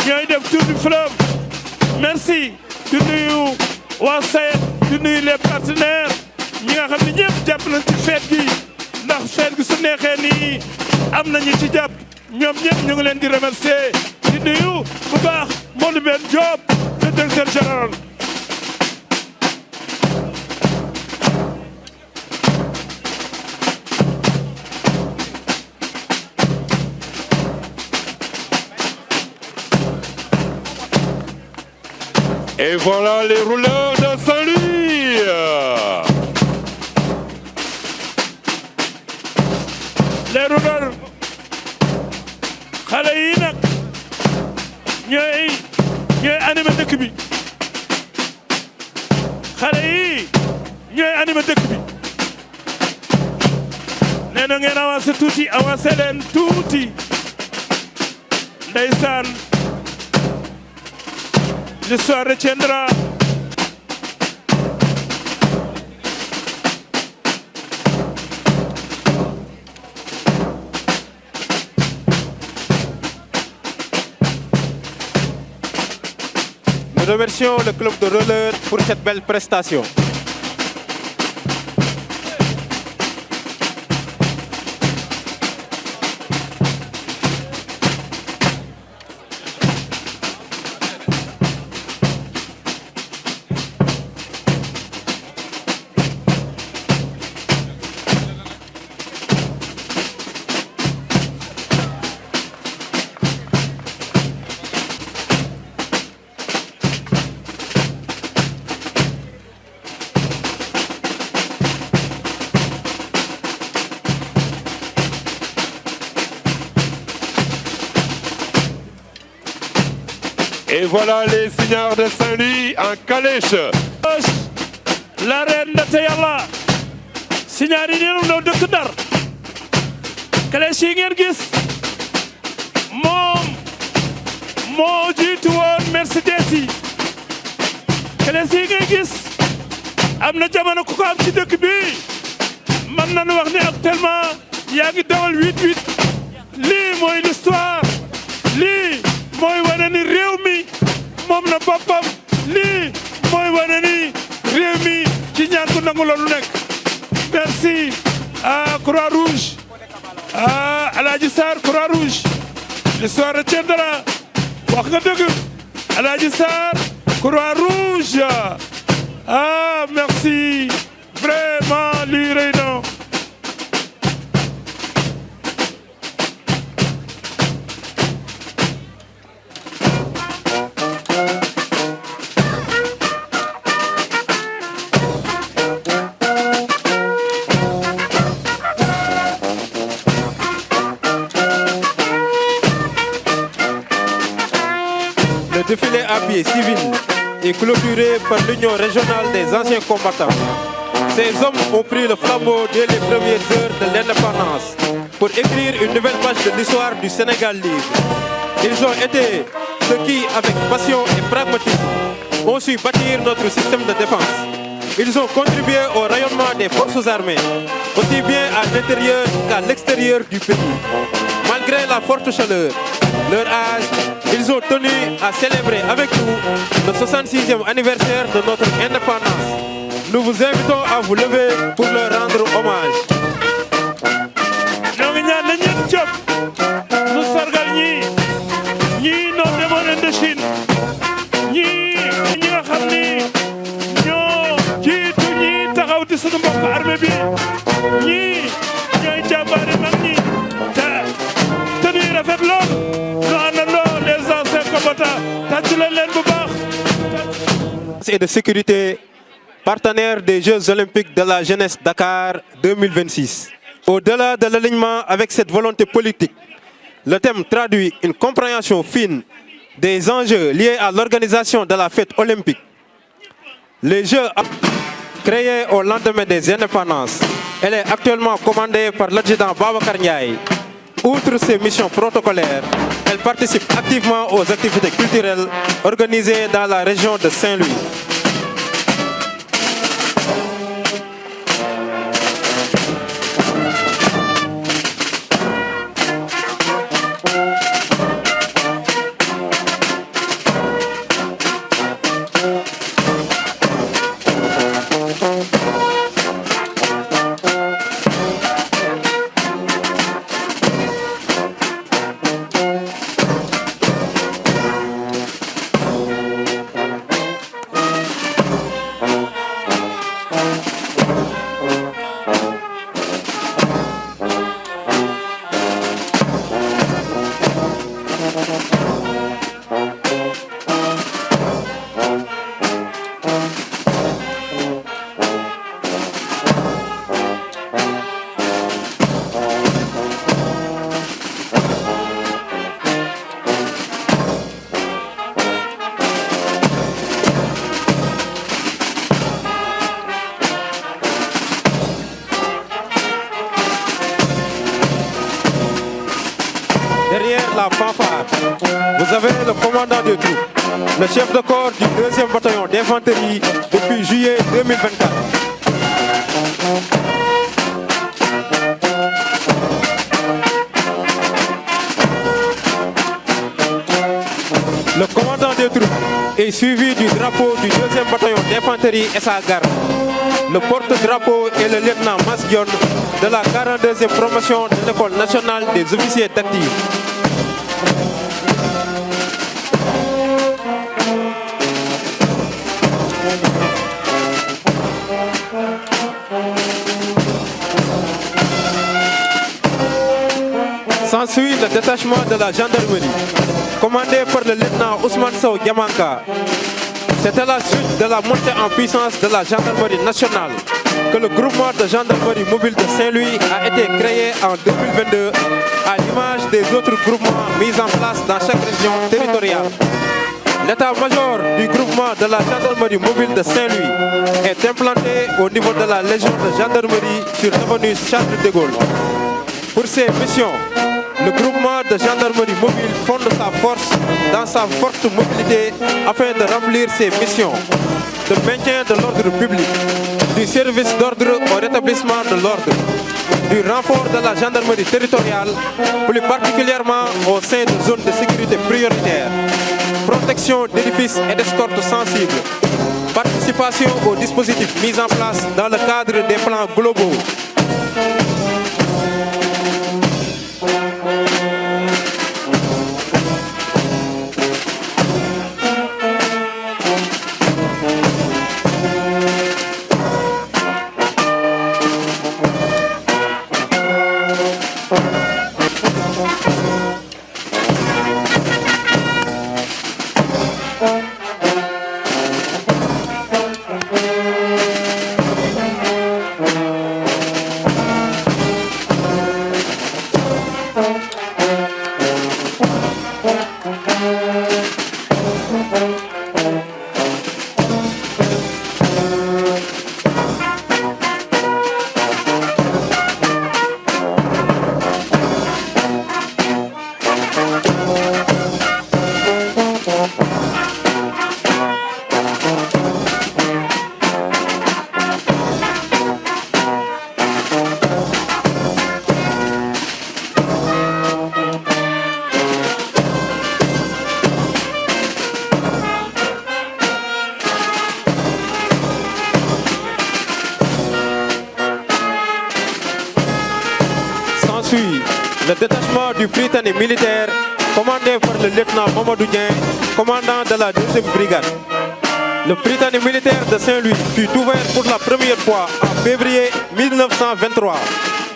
ñooy def tour du fleuve merci di nuyu waa SAED di nuyu les partenaires ñi nga xam ne ñëpp jàpp nañ ci fête gi ndax fête gi su neexee nii am nañu ci jàpp ñoom ñëpp ñu ngi leen di remercier di nuyu bu baax Modou Ben Diop le directeur général. Et voilà les rouleurs de Saint-Louis. Les rouleurs xale yi nag ñooy animé dëkk bi xale yi ñooy animé dëkk bi nee na ngeen avancé leen tuuti ndeysaan l'histoire retiendra. Nous remercions le club de roller pour cette belle prestation. Et voilà les signares de Saint-Louis en calèche. La reine de Yàlla signaar yi ñëw na dëkk Ndar calèche yi ngeen gis moom moo jiitu woon Mercedes yi calèche yi ngeen gis am na jamono ku ko am ci dëkk bi mën nañu wax ni actuellement yaa ngi dawal 88 lii mooy l'histoire lii mooy wane ni réew mi moom na boppam lii mooy wane ni réew mi ci ñaan ku nangu loolu nekk merci à Croix-Rouge à Aladji Sarr Croix-Rouge l'histoire retiendra wax nga dëgg Aladji Sarr Croix-Rouge ah merci vraiment lii rëy na défilé à pied civil est clôturé par l'Union régionale des anciens combattants. Ces hommes ont pris le flambeau dès les premières heures de l'indépendance pour écrire une nouvelle page de l'histoire du Sénégal libre. Ils ont été ceux qui, avec passion et pragmatisme, ont su bâtir notre système de défense. Ils ont contribué au rayonnement des forces armées, aussi bien à l'intérieur qu'à l'extérieur du pays. Malgré la forte chaleur, leur âge, ils ont tenu à célébrer avec nous le 66e anniversaire de notre indépendance. Nous vous invitons à vous lever pour leur rendre hommage. Nous sargal ñii noo demoon Indochine ñii ñi nga xam ni ñoo jiitu ñii taxaw di sunu mbokk armée bi ñii ñooy jàmbaari mag ñi te ñuy rafet lool ñu àndandoo les anciens combattants tàcc leen bu baax. Et de sécurité, partenaire des Jeux olympiques de la jeunesse Dakar 2026. Au-delà de l'alignement avec cette volonté politique, le thème traduit une compréhension fine des enjeux liés à l'organisation de la fête olympique. Les Jeux créés au lendemain des indépendances, elle est actuellement commandée par l'adjudant Babacar Ndiaye. Outre ses missions protocolaires, elle participe activement aux activités culturelles organisées dans la région de Saint-Louis. Derrière la fanfare, vous avez le commandant de troupes, le chef de corps du 2e bataillon d'infanterie depuis juillet 2024. Le commandant des troupes est suivi du drapeau du 2e bataillon d'infanterie et sa garde. Le porte-drapeau est le lieutenant Masgion de la 42e promotion de l'École nationale des officiers d'actifs. S'ensuit le détachement de la gendarmerie, commandé par le lieutenant Ousmane Sow Diamanka. C'est à la suite de la montée en puissance de la gendarmerie nationale que le groupement de gendarmerie mobile de Saint-Louis a été créé en 2022 à l'image des autres groupements mis en place dans chaque région territoriale. L'état-major du groupement de la gendarmerie mobile de Saint-Louis est implanté au niveau de la légion de gendarmerie sur l'avenue Charles de Gaulle. Pour ses missions, le groupement de gendarmerie mobile fonde sa force dans sa forte mobilité afin de remplir ses missions de maintien de l'ordre public, du service d'ordre au rétablissement de l'ordre, du renfort de la gendarmerie territoriale, plus particulièrement au sein de zones de sécurité prioritaires, protection d'édifices et d'escortes sensibles, participation aux dispositifs mis en place dans le cadre des plans globaux. du Prytanée militaire, commandé par le lieutenant Mamadou Dieng, commandant de la 2e brigade. Le Prytanée militaire de Saint-Louis fut ouvert pour la première fois en février 1923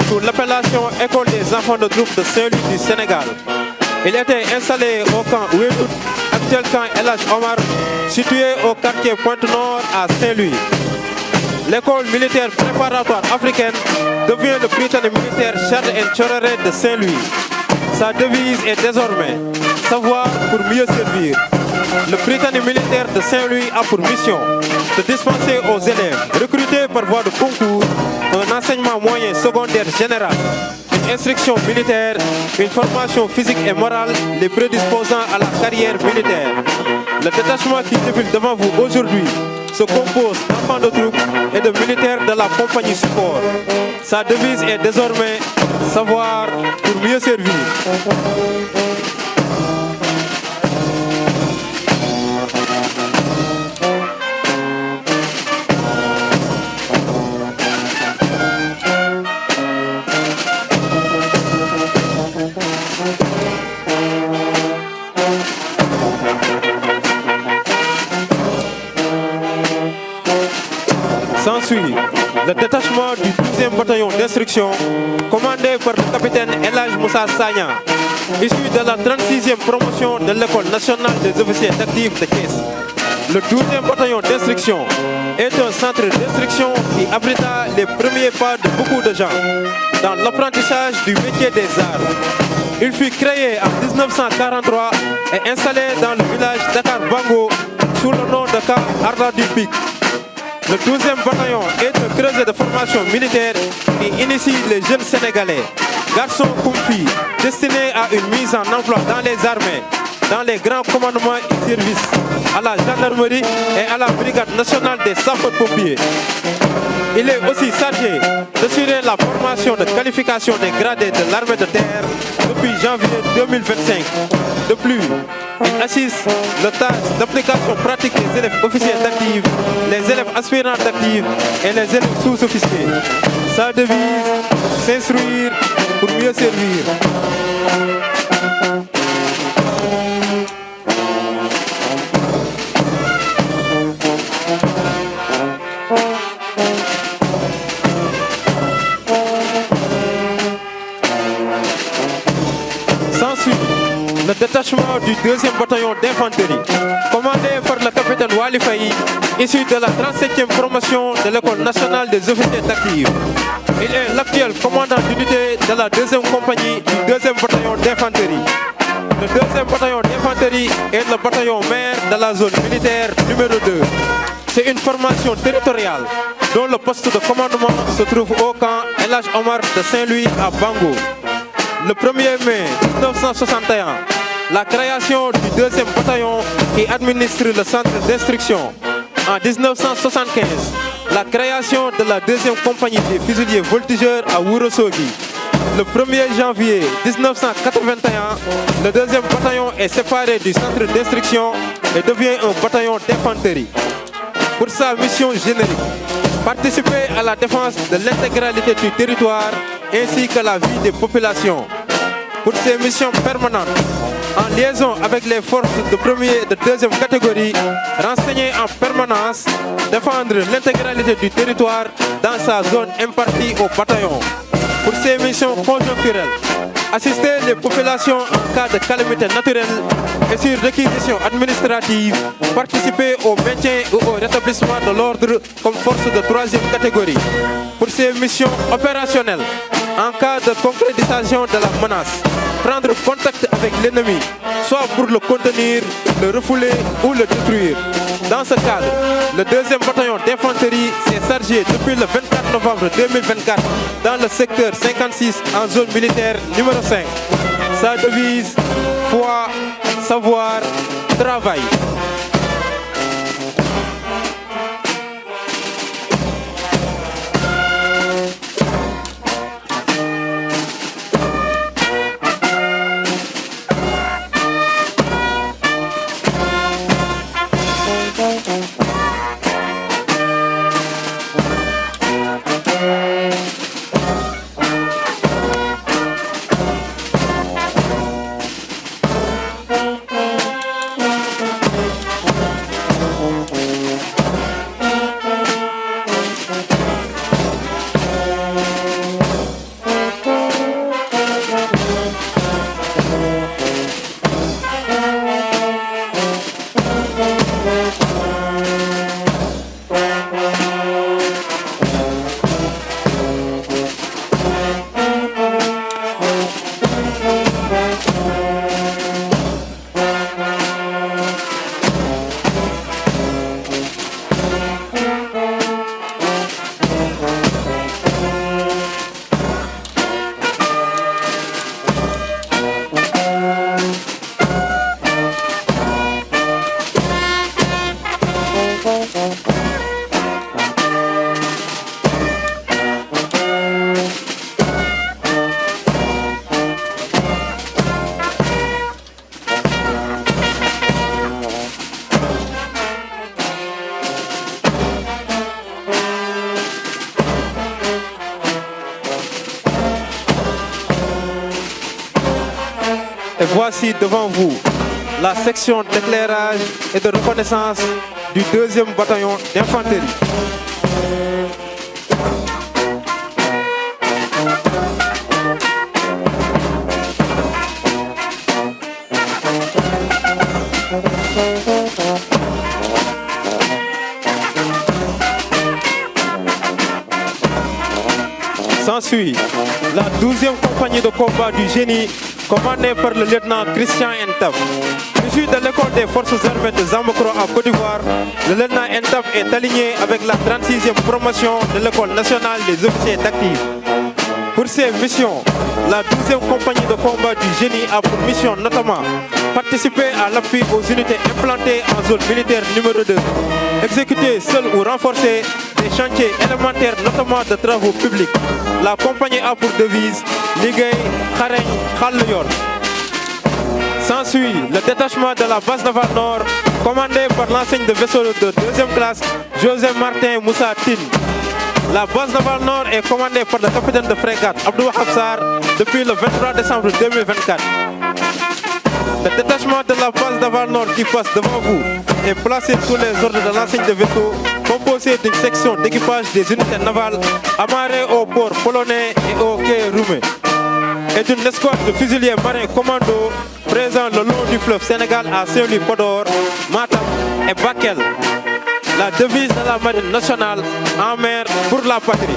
sous l'appellation École des enfants de troupe de Saint-Louis du Sénégal. Il était installé au camp Ouédout, actuel camp El Hadj Omar, situé au quartier Pointe-Nord à Saint-Louis. L'école militaire préparatoire africaine devient le Prytanée militaire Charles et Thioréré de Saint-Louis. Sa devise est désormais « Savoir pour mieux servir ». Le Prytanée militaire de Saint-Louis a pour mission de dispenser aux élèves recrutés par voie de concours un enseignement moyen secondaire général, une instruction militaire, une formation physique et morale les prédisposant à la carrière militaire. Le détachement qui défile devant vous aujourd'hui se compose d'enfants de troupe et de militaires de la compagnie support. Sa devise est désormais « Savoir pour mieux servir ». S'ensuit le détachement du 12e bataillon d'instruction commandé par le capitaine El Hadj Moussa Sagna, issu de la 36e promotion de l'École nationale des officiers d'actifs de Thiès. Le 12e bataillon d'instruction est un centre d'instruction qui abrita les premiers pas de beaucoup de gens dans l'apprentissage du métier des arts. Il fut créé en 1943 et installé dans le village Dakar Bango sous le nom de camp Arda du Pic. Le 12e bataillon est un creuset de formation militaire qui initie les jeunes Sénégalais, garçons comme filles, destinés à une mise en emploi dans les armées, dans les grands commandements et services, à la gendarmerie et à la brigade nationale des sapeurs-pompiers. Il est aussi chargé d'assurer la formation de qualification des gradés de l'armée de terre depuis janvier 2025. De plus, il assiste le tâche d'application pratique des élèves officiers d'actifs, les élèves aspirants d'actifs et les élèves sous-officiers. Sa devise, s'instruire pour mieux servir. S'ensuit le détachement du 2e bataillon d'infanterie, commandé par le capitaine Wali Faye, issu de la 37e promotion de l'École nationale des officiers d'actifs. Il est l'actuel commandant d'unité de la 2e compagnie du 2e bataillon d'infanterie. Le 2e bataillon d'infanterie est le bataillon mère de la zone militaire numéro 2. C'est une formation territoriale dont le poste de commandement se trouve au camp El Hadj Omar de Saint-Louis à Bango. Le 1er mai 1961, la création du 2e bataillon qui administre le centre d'instruction. En 1975, la création de la 2e compagnie des fusiliers voltigeurs à Ourossogui. Le 1er janvier 1981, le 2e bataillon est séparé du centre d'instruction et devient un bataillon d'infanterie. Pour sa mission générique, participer à la défense de l'intégralité du territoire ainsi que la vie des populations. Pour ses missions permanentes, en liaison avec les forces de première et de deuxième catégorie, renseigner en permanence, défendre l'intégralité du territoire dans sa zone impartie au bataillon. Pour ses missions conjoncturelles, assister les populations en cas de calamité naturelle et sur réquisition administrative, participer au maintien ou au rétablissement de l'ordre comme force de troisième catégorie. Pour ses missions opérationnelles, en cas de concrétisation de la menace, prendre contact avec l'ennemi, soit pour le contenir, le refouler ou le détruire. Dans ce cadre, le 2e bataillon d'infanterie s'est chargé depuis le 24 novembre 2024 dans le secteur 56 en zone militaire numéro 5. Sa devise, foi, savoir, travail. Et voici devant vous la section d'éclairage et de reconnaissance du 2e bataillon d'infanterie. S'ensuit la 12e compagnie de combat du génie commandée par le lieutenant Christian Ntap. Issu de l'école des forces armées de Zambokro en Côte d'Ivoire, le lieutenant Ntap est aligné avec la 36e promotion de l'école nationale des officiers d'actifs. Pour ses missions, la 12e compagnie de combat du génie a pour mission notamment participer à l'appui aux unités implantées en zone militaire numéro 2, exécuter seul ou renforcer des chantiers élémentaires, notamment de travaux publics. La compagnie a pour devise Liguey Khareng Khalyor. S'ensuit le détachement de la base navale Nord, commandé par l'enseigne de vaisseau de 2e classe José Martin Moussa Tine. La base navale Nord est commandée par le capitaine de frégate Abdou Hafsar depuis le 23 décembre 2024. Le détachement de la base navale Nord qui passe devant vous est placé sous les ordres de l'enseigne de vaisseau, composé d'une section d'équipage des unités navales amarrées au port polonais et au quai roumain, et d'une escouade de fusiliers marins commando présents le long du fleuve Sénégal à Saint-Louis, Podor, Matam et Bakel. La devise de la marine nationale en mer pour la patrie.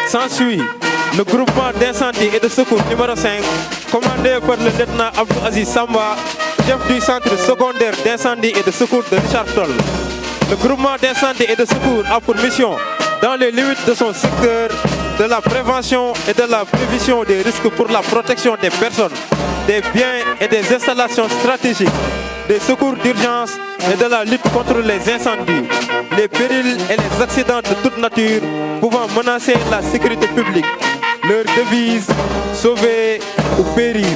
S'ensuit le groupement d'incendie et de secours numéro 5, commandé par le lieutenant Abdou Aziz Samba, chef du centre secondaire d'incendie et de secours de Richard Toll. Le groupement d'incendie et de secours a pour mission, dans les limites de son secteur, de la prévention et de la prévision des risques pour la protection des personnes, des biens et des installations stratégiques, des secours d'urgence et de la lutte contre les incendies, les périls et les accidents de toute nature pouvant menacer la sécurité publique. Leur devise, sauver ou périr.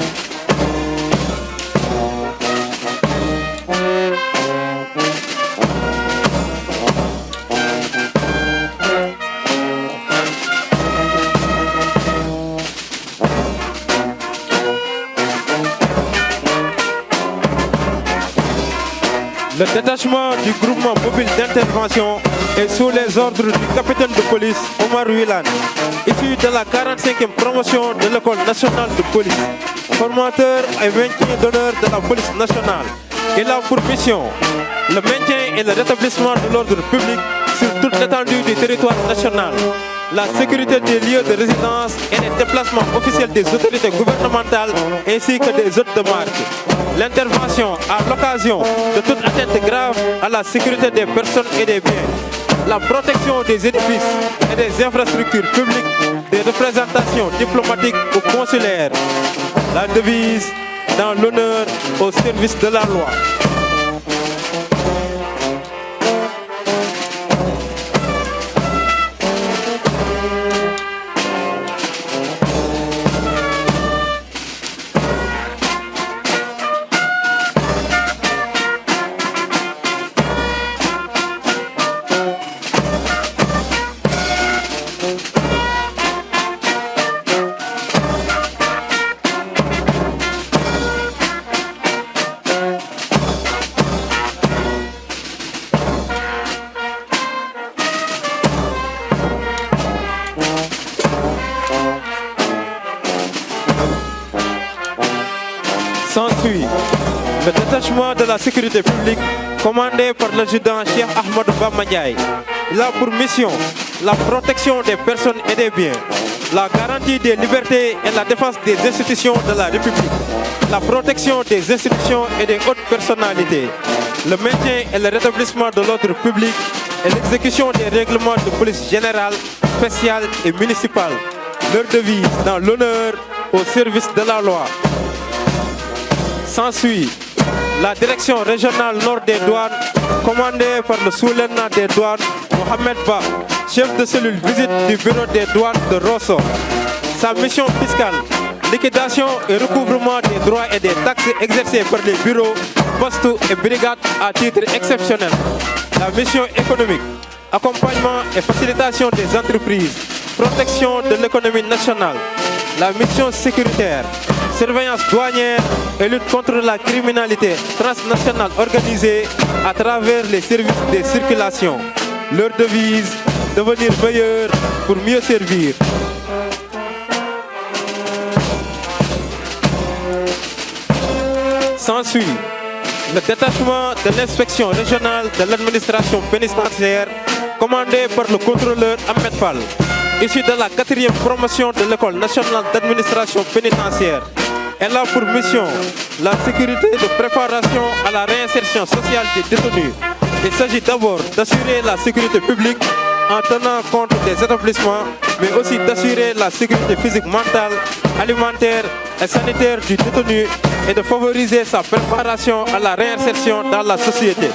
Le détachement du groupement mobile d'intervention est sous les ordres du capitaine de police Omar Wilan, issu de la 45e promotion de l'école nationale de police, formateur et maintien d'honneur de la police nationale. Il a pour mission le maintien et le rétablissement de l'ordre public sur toute l'étendue du territoire national, la sécurité des lieux de résidence et les déplacements officiels des autorités gouvernementales ainsi que des hôtes de marque. L'intervention à l'occasion de toute atteinte grave à la sécurité des personnes et des biens. La protection des édifices et des infrastructures publiques, des représentations diplomatiques ou consulaires. La devise dans l'honneur au service de la loi. S'ensuit le détachement de la sécurité publique commandé par l'adjudant Cheikh Ahmadou Bamba Ndiaye. Il a pour mission la protection des personnes et des biens, la garantie des libertés et la défense des institutions de la République, la protection des institutions et des hautes personnalités, le maintien et le rétablissement de l'ordre public et l'exécution des règlements de police générale, spéciale et municipale. Leur devise dans l'honneur au service de la loi. S'ensuit la direction régionale nord des douanes, commandée par le sous-lieutenant des douanes, Mohamed Ba, chef de cellule visite du bureau des douanes de Rosso. Sa mission fiscale, liquidation et recouvrement des droits et des taxes exercés par les bureaux, postes et brigades à titre exceptionnel. La mission économique, accompagnement et facilitation des entreprises, protection de l'économie nationale. La mission sécuritaire, surveillance douanière et lutte contre la criminalité transnationale organisée à travers les services de circulation. Leur devise, devenir meilleur pour mieux servir. S'ensuit le détachement de l'inspection régionale de l'administration pénitentiaire commandé par le contrôleur Ahmed Fall, issu de la 4e promotion de l'école nationale d'administration pénitentiaire. Elle a pour mission la sécurité de préparation à la réinsertion sociale des détenus. Il s'agit d'abord d'assurer la sécurité publique en tenant compte des établissements, mais aussi d'assurer la sécurité physique, mentale, alimentaire et sanitaire du détenu et de favoriser sa préparation à la réinsertion dans la société.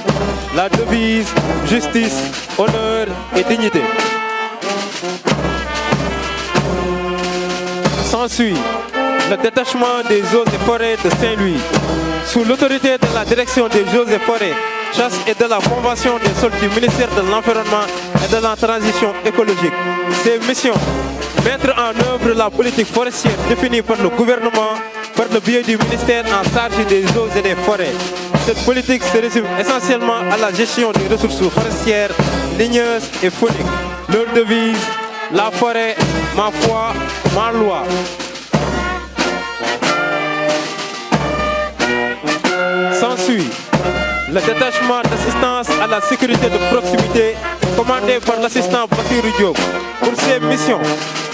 La devise, justice, honneur et dignité. S'ensuit le détachement des eaux et forêts de Saint-Louis. Sous l'autorité de la direction des eaux et forêts, chasse et de la convention des sols du ministère de l'Environnement et de la Transition écologique. Ces missions, mettre en œuvre la politique forestière définie par le gouvernement par le biais du ministère en charge des eaux et des forêts. Cette politique se résume essentiellement à la gestion des ressources forestières, ligneuses et fauniques. Leur devise, la forêt, ma foi, ma loi. S'ensuit le détachement d'assistance à la sécurité de proximité commandé par l'assistant Bassirou Diop. Pour ses missions,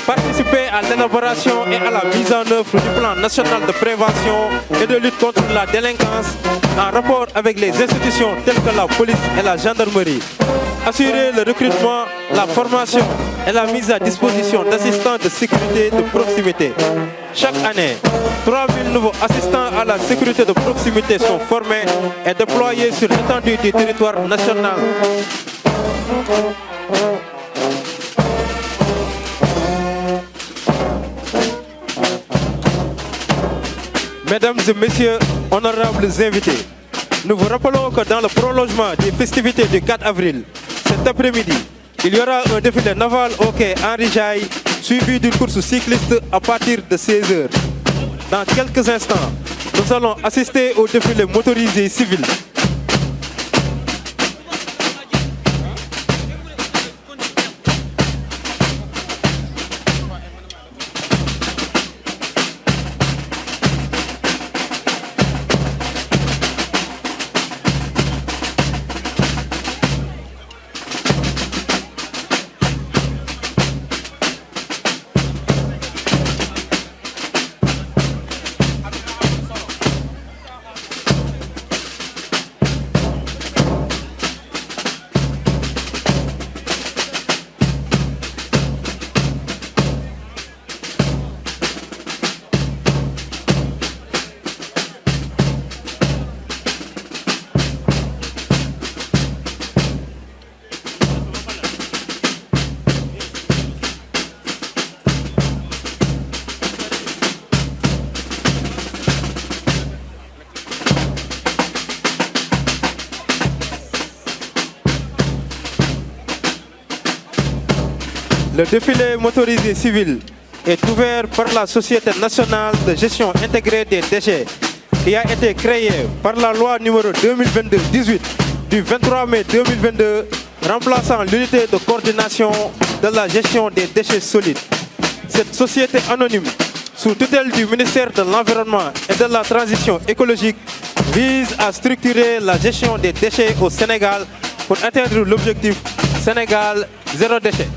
participer à l'élaboration et à la mise en œuvre du plan national de prévention et de lutte contre la délinquance en rapport avec les institutions telles que la police et la gendarmerie. Assurer le recrutement, la formation et la mise à disposition d'assistants de sécurité de proximité. Chaque année, 3000 nouveaux assistants à la sécurité de proximité sont formés et déployés sur l'étendue du territoire national. Mesdames et messieurs, honorables invités, nous vous rappelons que dans le prolongement des festivités du 4 avril, cet après-midi, il y aura un défilé naval au quai Henri Jaille, suivi d'une course cycliste à partir de 16h. Dans quelques instants, nous allons assister au défilé motorisé civil. Le défilé motorisé civil est ouvert par la Société nationale de gestion intégrée des déchets qui a été créée par la loi numéro 2022-18 du 23 mai 2022 remplaçant l'unité de coordination de la gestion des déchets solides. Cette société anonyme sous tutelle du ministère de l'Environnement et de la Transition écologique, vise à structurer la gestion des déchets au Sénégal pour atteindre l'objectif Sénégal zéro déchet.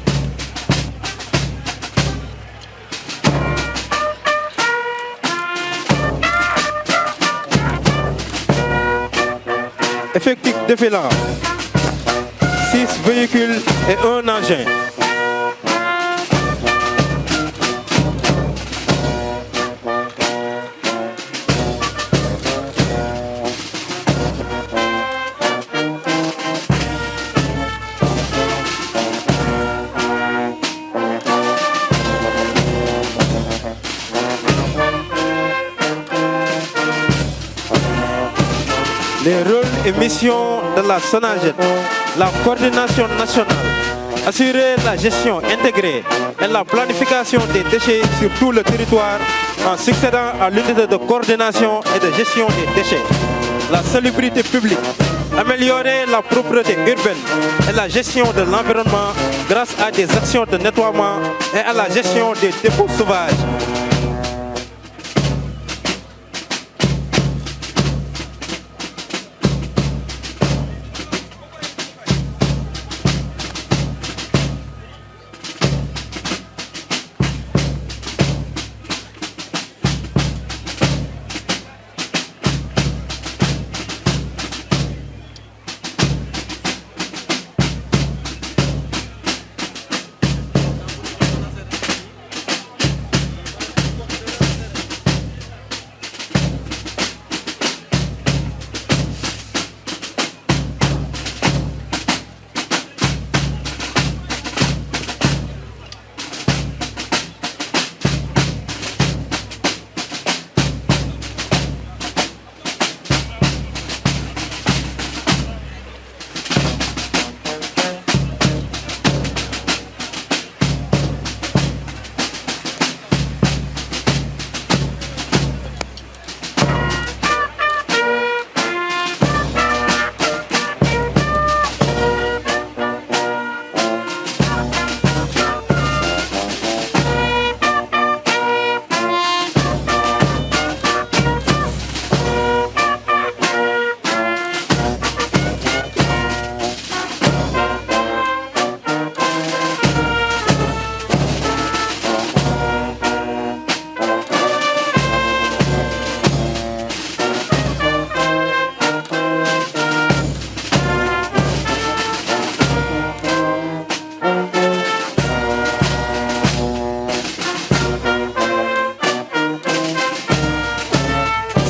Effectif défilant, 6 véhicules et 1 engin. Les rôles et missions de la SONAGED, la coordination nationale, assurer la gestion intégrée et la planification des déchets sur tout le territoire en succédant à l'unité de coordination et de gestion des déchets. La salubrité publique, améliorer la propreté urbaine et la gestion de l'environnement grâce à des actions de nettoiement et à la gestion des dépôts sauvages.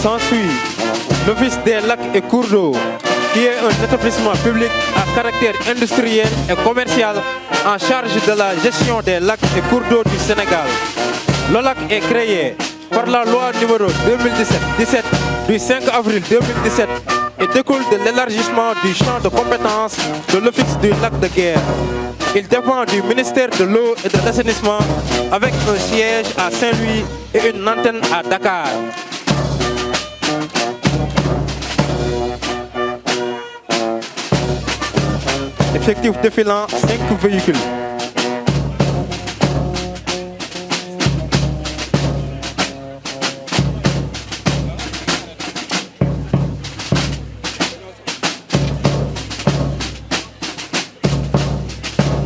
S'ensuit l'Office des lacs et cours d'eau, qui est un établissement public à caractère industriel et commercial en charge de la gestion des lacs et cours d'eau du Sénégal. L'OLAC est créé par la loi numéro 2017 du 5 avril 2017 et découle de l'élargissement du champ de compétences de l'Office du lac de Guiers. Il dépend du ministère de l'eau et de l'assainissement avec un siège à Saint-Louis et une antenne à Dakar. Effectif défilant, 5 véhicules.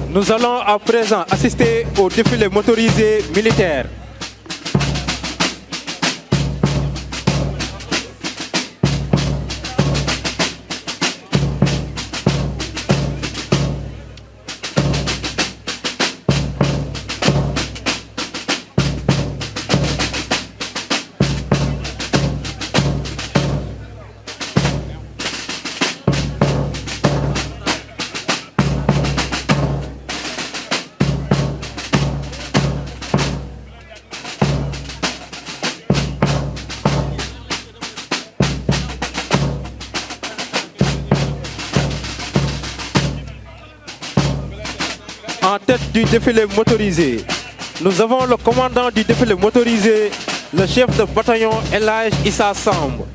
Nous allons à présent assister au défilé motorisé militaire. En tête du défilé motorisé, nous avons le commandant du défilé motorisé, le chef de bataillon Elhadj Issa Samb.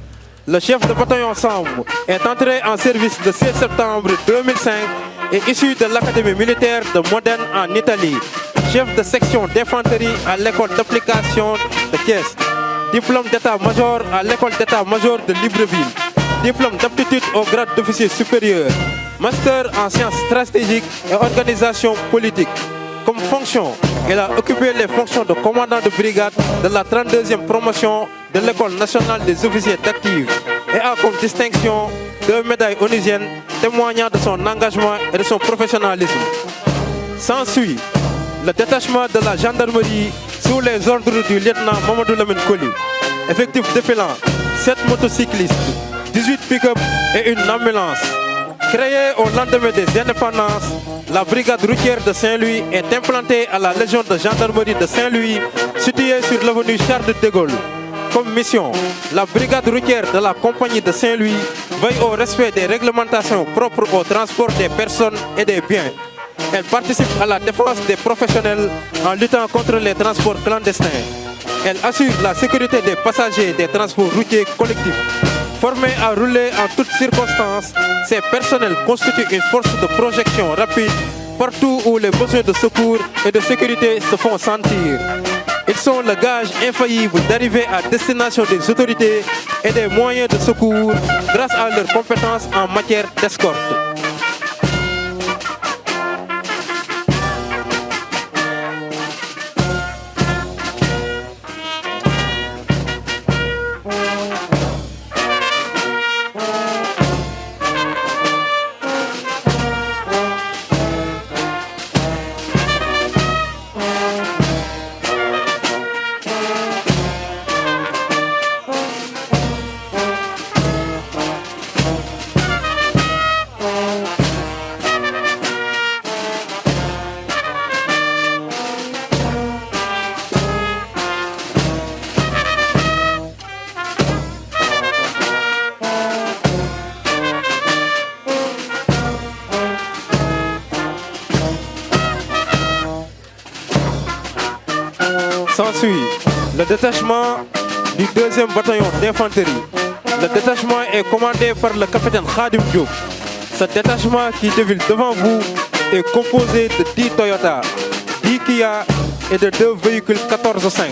Le chef de bataillon Samb est entré en service le 16 septembre 2005 et issu de l'Académie militaire de Modène en Italie. Chef de section d'infanterie à l'école d'application de Thiès. Diplôme d'état-major à l'école d'état-major de Libreville. Diplôme d'aptitude au grade d'officier supérieur. Master en sciences stratégiques et organisation politique. Comme fonction, il a occupé les fonctions de commandant de brigade de la 32e promotion de l'École nationale des officiers d'active et a comme distinction 2 médailles onusiennes témoignant de son engagement et de son professionnalisme. S'ensuit le détachement de la gendarmerie sous les ordres du lieutenant Mamadou Lamine Koli. Effectif défilant 7 motocyclistes, 18 pick-up et une ambulance. Créée au lendemain des indépendances, la brigade routière de Saint-Louis est implantée à la Légion de gendarmerie de Saint-Louis, située sur l'avenue Charles de Gaulle. Comme mission, la brigade routière de la compagnie de Saint-Louis veille au respect des réglementations propres au transport des personnes et des biens. Elle participe à la défense des professionnels en luttant contre les transports clandestins. Elle assure la sécurité des passagers des transports routiers collectifs. Formés à rouler en toutes circonstances, ces personnels constituent une force de projection rapide partout où les besoins de secours et de sécurité se font sentir. Ils sont le gage infaillible d'arriver à destination des autorités et des moyens de secours grâce à leurs compétences en matière d'escorte. S'ensuit le détachement du 2e bataillon d'infanterie. Le détachement est commandé par le capitaine Khadim Diop. Ce détachement qui défile devant vous est composé de 10 Toyota, 10 Kia et de 2 véhicules 14-5.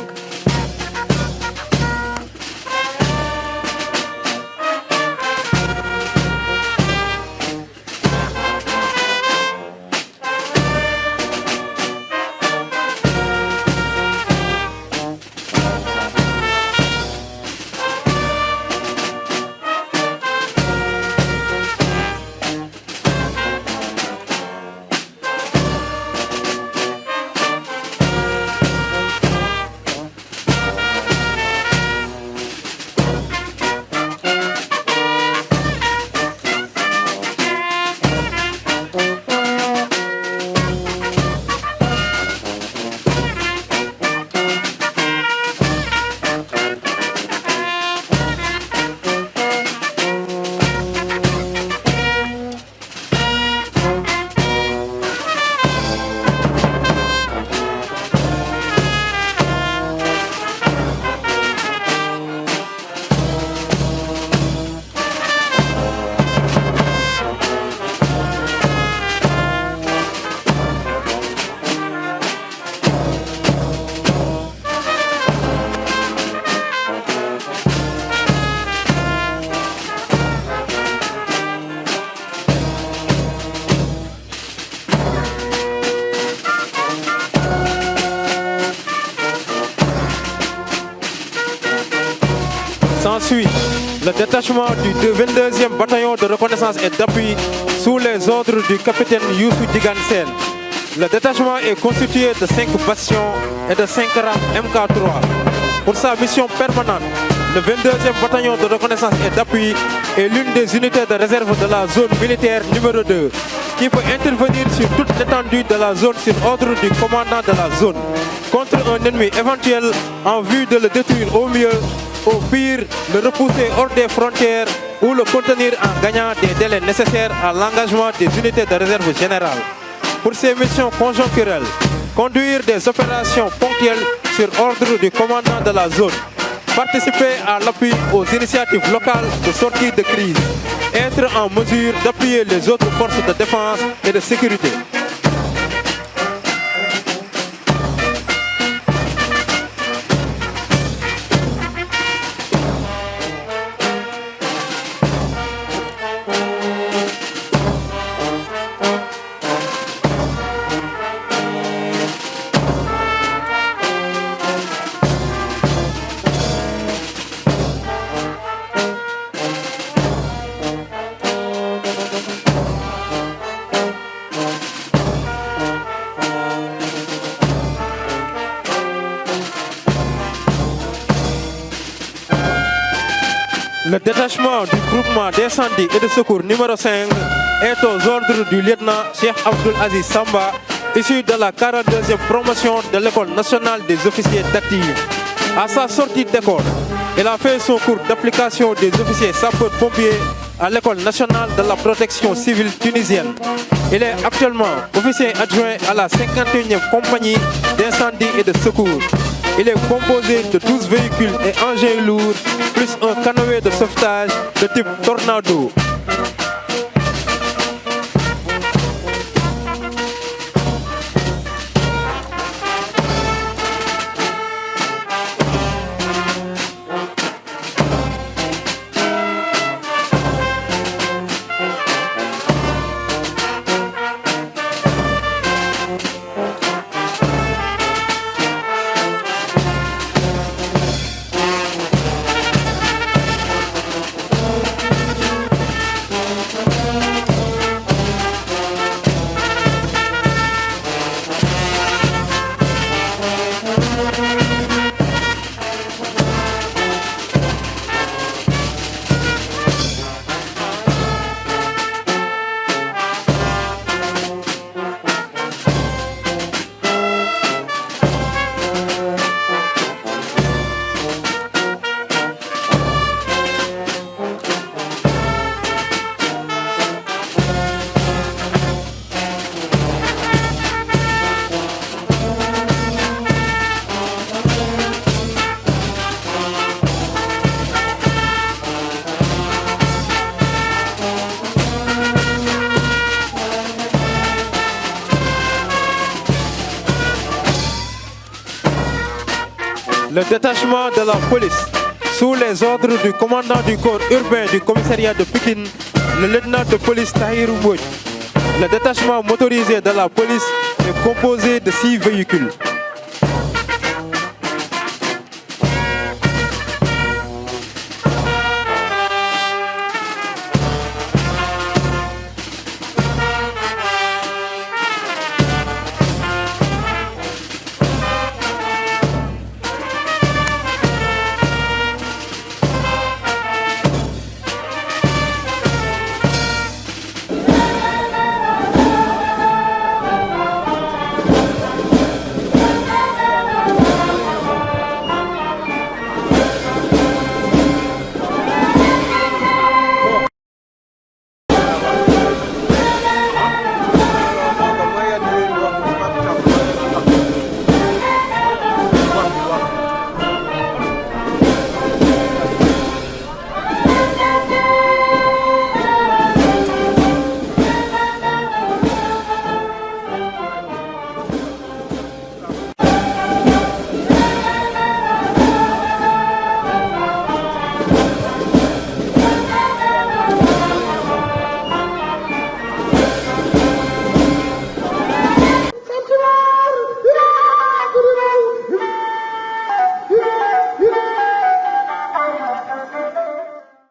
S'ensuit le détachement du 22e bataillon de reconnaissance et d'appui sous les ordres du capitaine Youssou Digan Sen. Le détachement est constitué de 5 bastions et de 5 rames MK3. Pour sa mission permanente, le 22e bataillon de reconnaissance et d'appui est l'une des unités de réserve de la zone militaire numéro 2, qui peut intervenir sur toute l'étendue de la zone sur ordre du commandant de la zone, contre un ennemi éventuel en vue de le détruire au mieux, au pire, le repousser hors des frontières ou le contenir en gagnant des délais nécessaires à l'engagement des unités de réserve générale. Pour ces missions conjoncturelles, conduire des opérations ponctuelles sur ordre du commandant de la zone, participer à l'appui aux initiatives locales de sortie de crise, être en mesure d'appuyer les autres forces de défense et de sécurité. Le détachement du groupement d'incendie et de secours numéro 5 est aux ordres du lieutenant Cheikh Abdul Aziz Samba, issu de la 42e promotion de l'École nationale des officiers d'active. À sa sortie d'école, il a fait son cours d'application des officiers sapeurs-pompiers à l'École nationale de la protection civile tunisienne. Il est actuellement officier adjoint à la 51e compagnie d'incendie et de secours. Il est composé de 12 véhicules et engins lourds, plus un canoë de sauvetage de type Tornado. Le détachement de la police, sous les ordres du commandant du corps urbain du commissariat de Pikine, le lieutenant de police Tahirou Mbodj. Le détachement motorisé de la police est composé de 6 véhicules.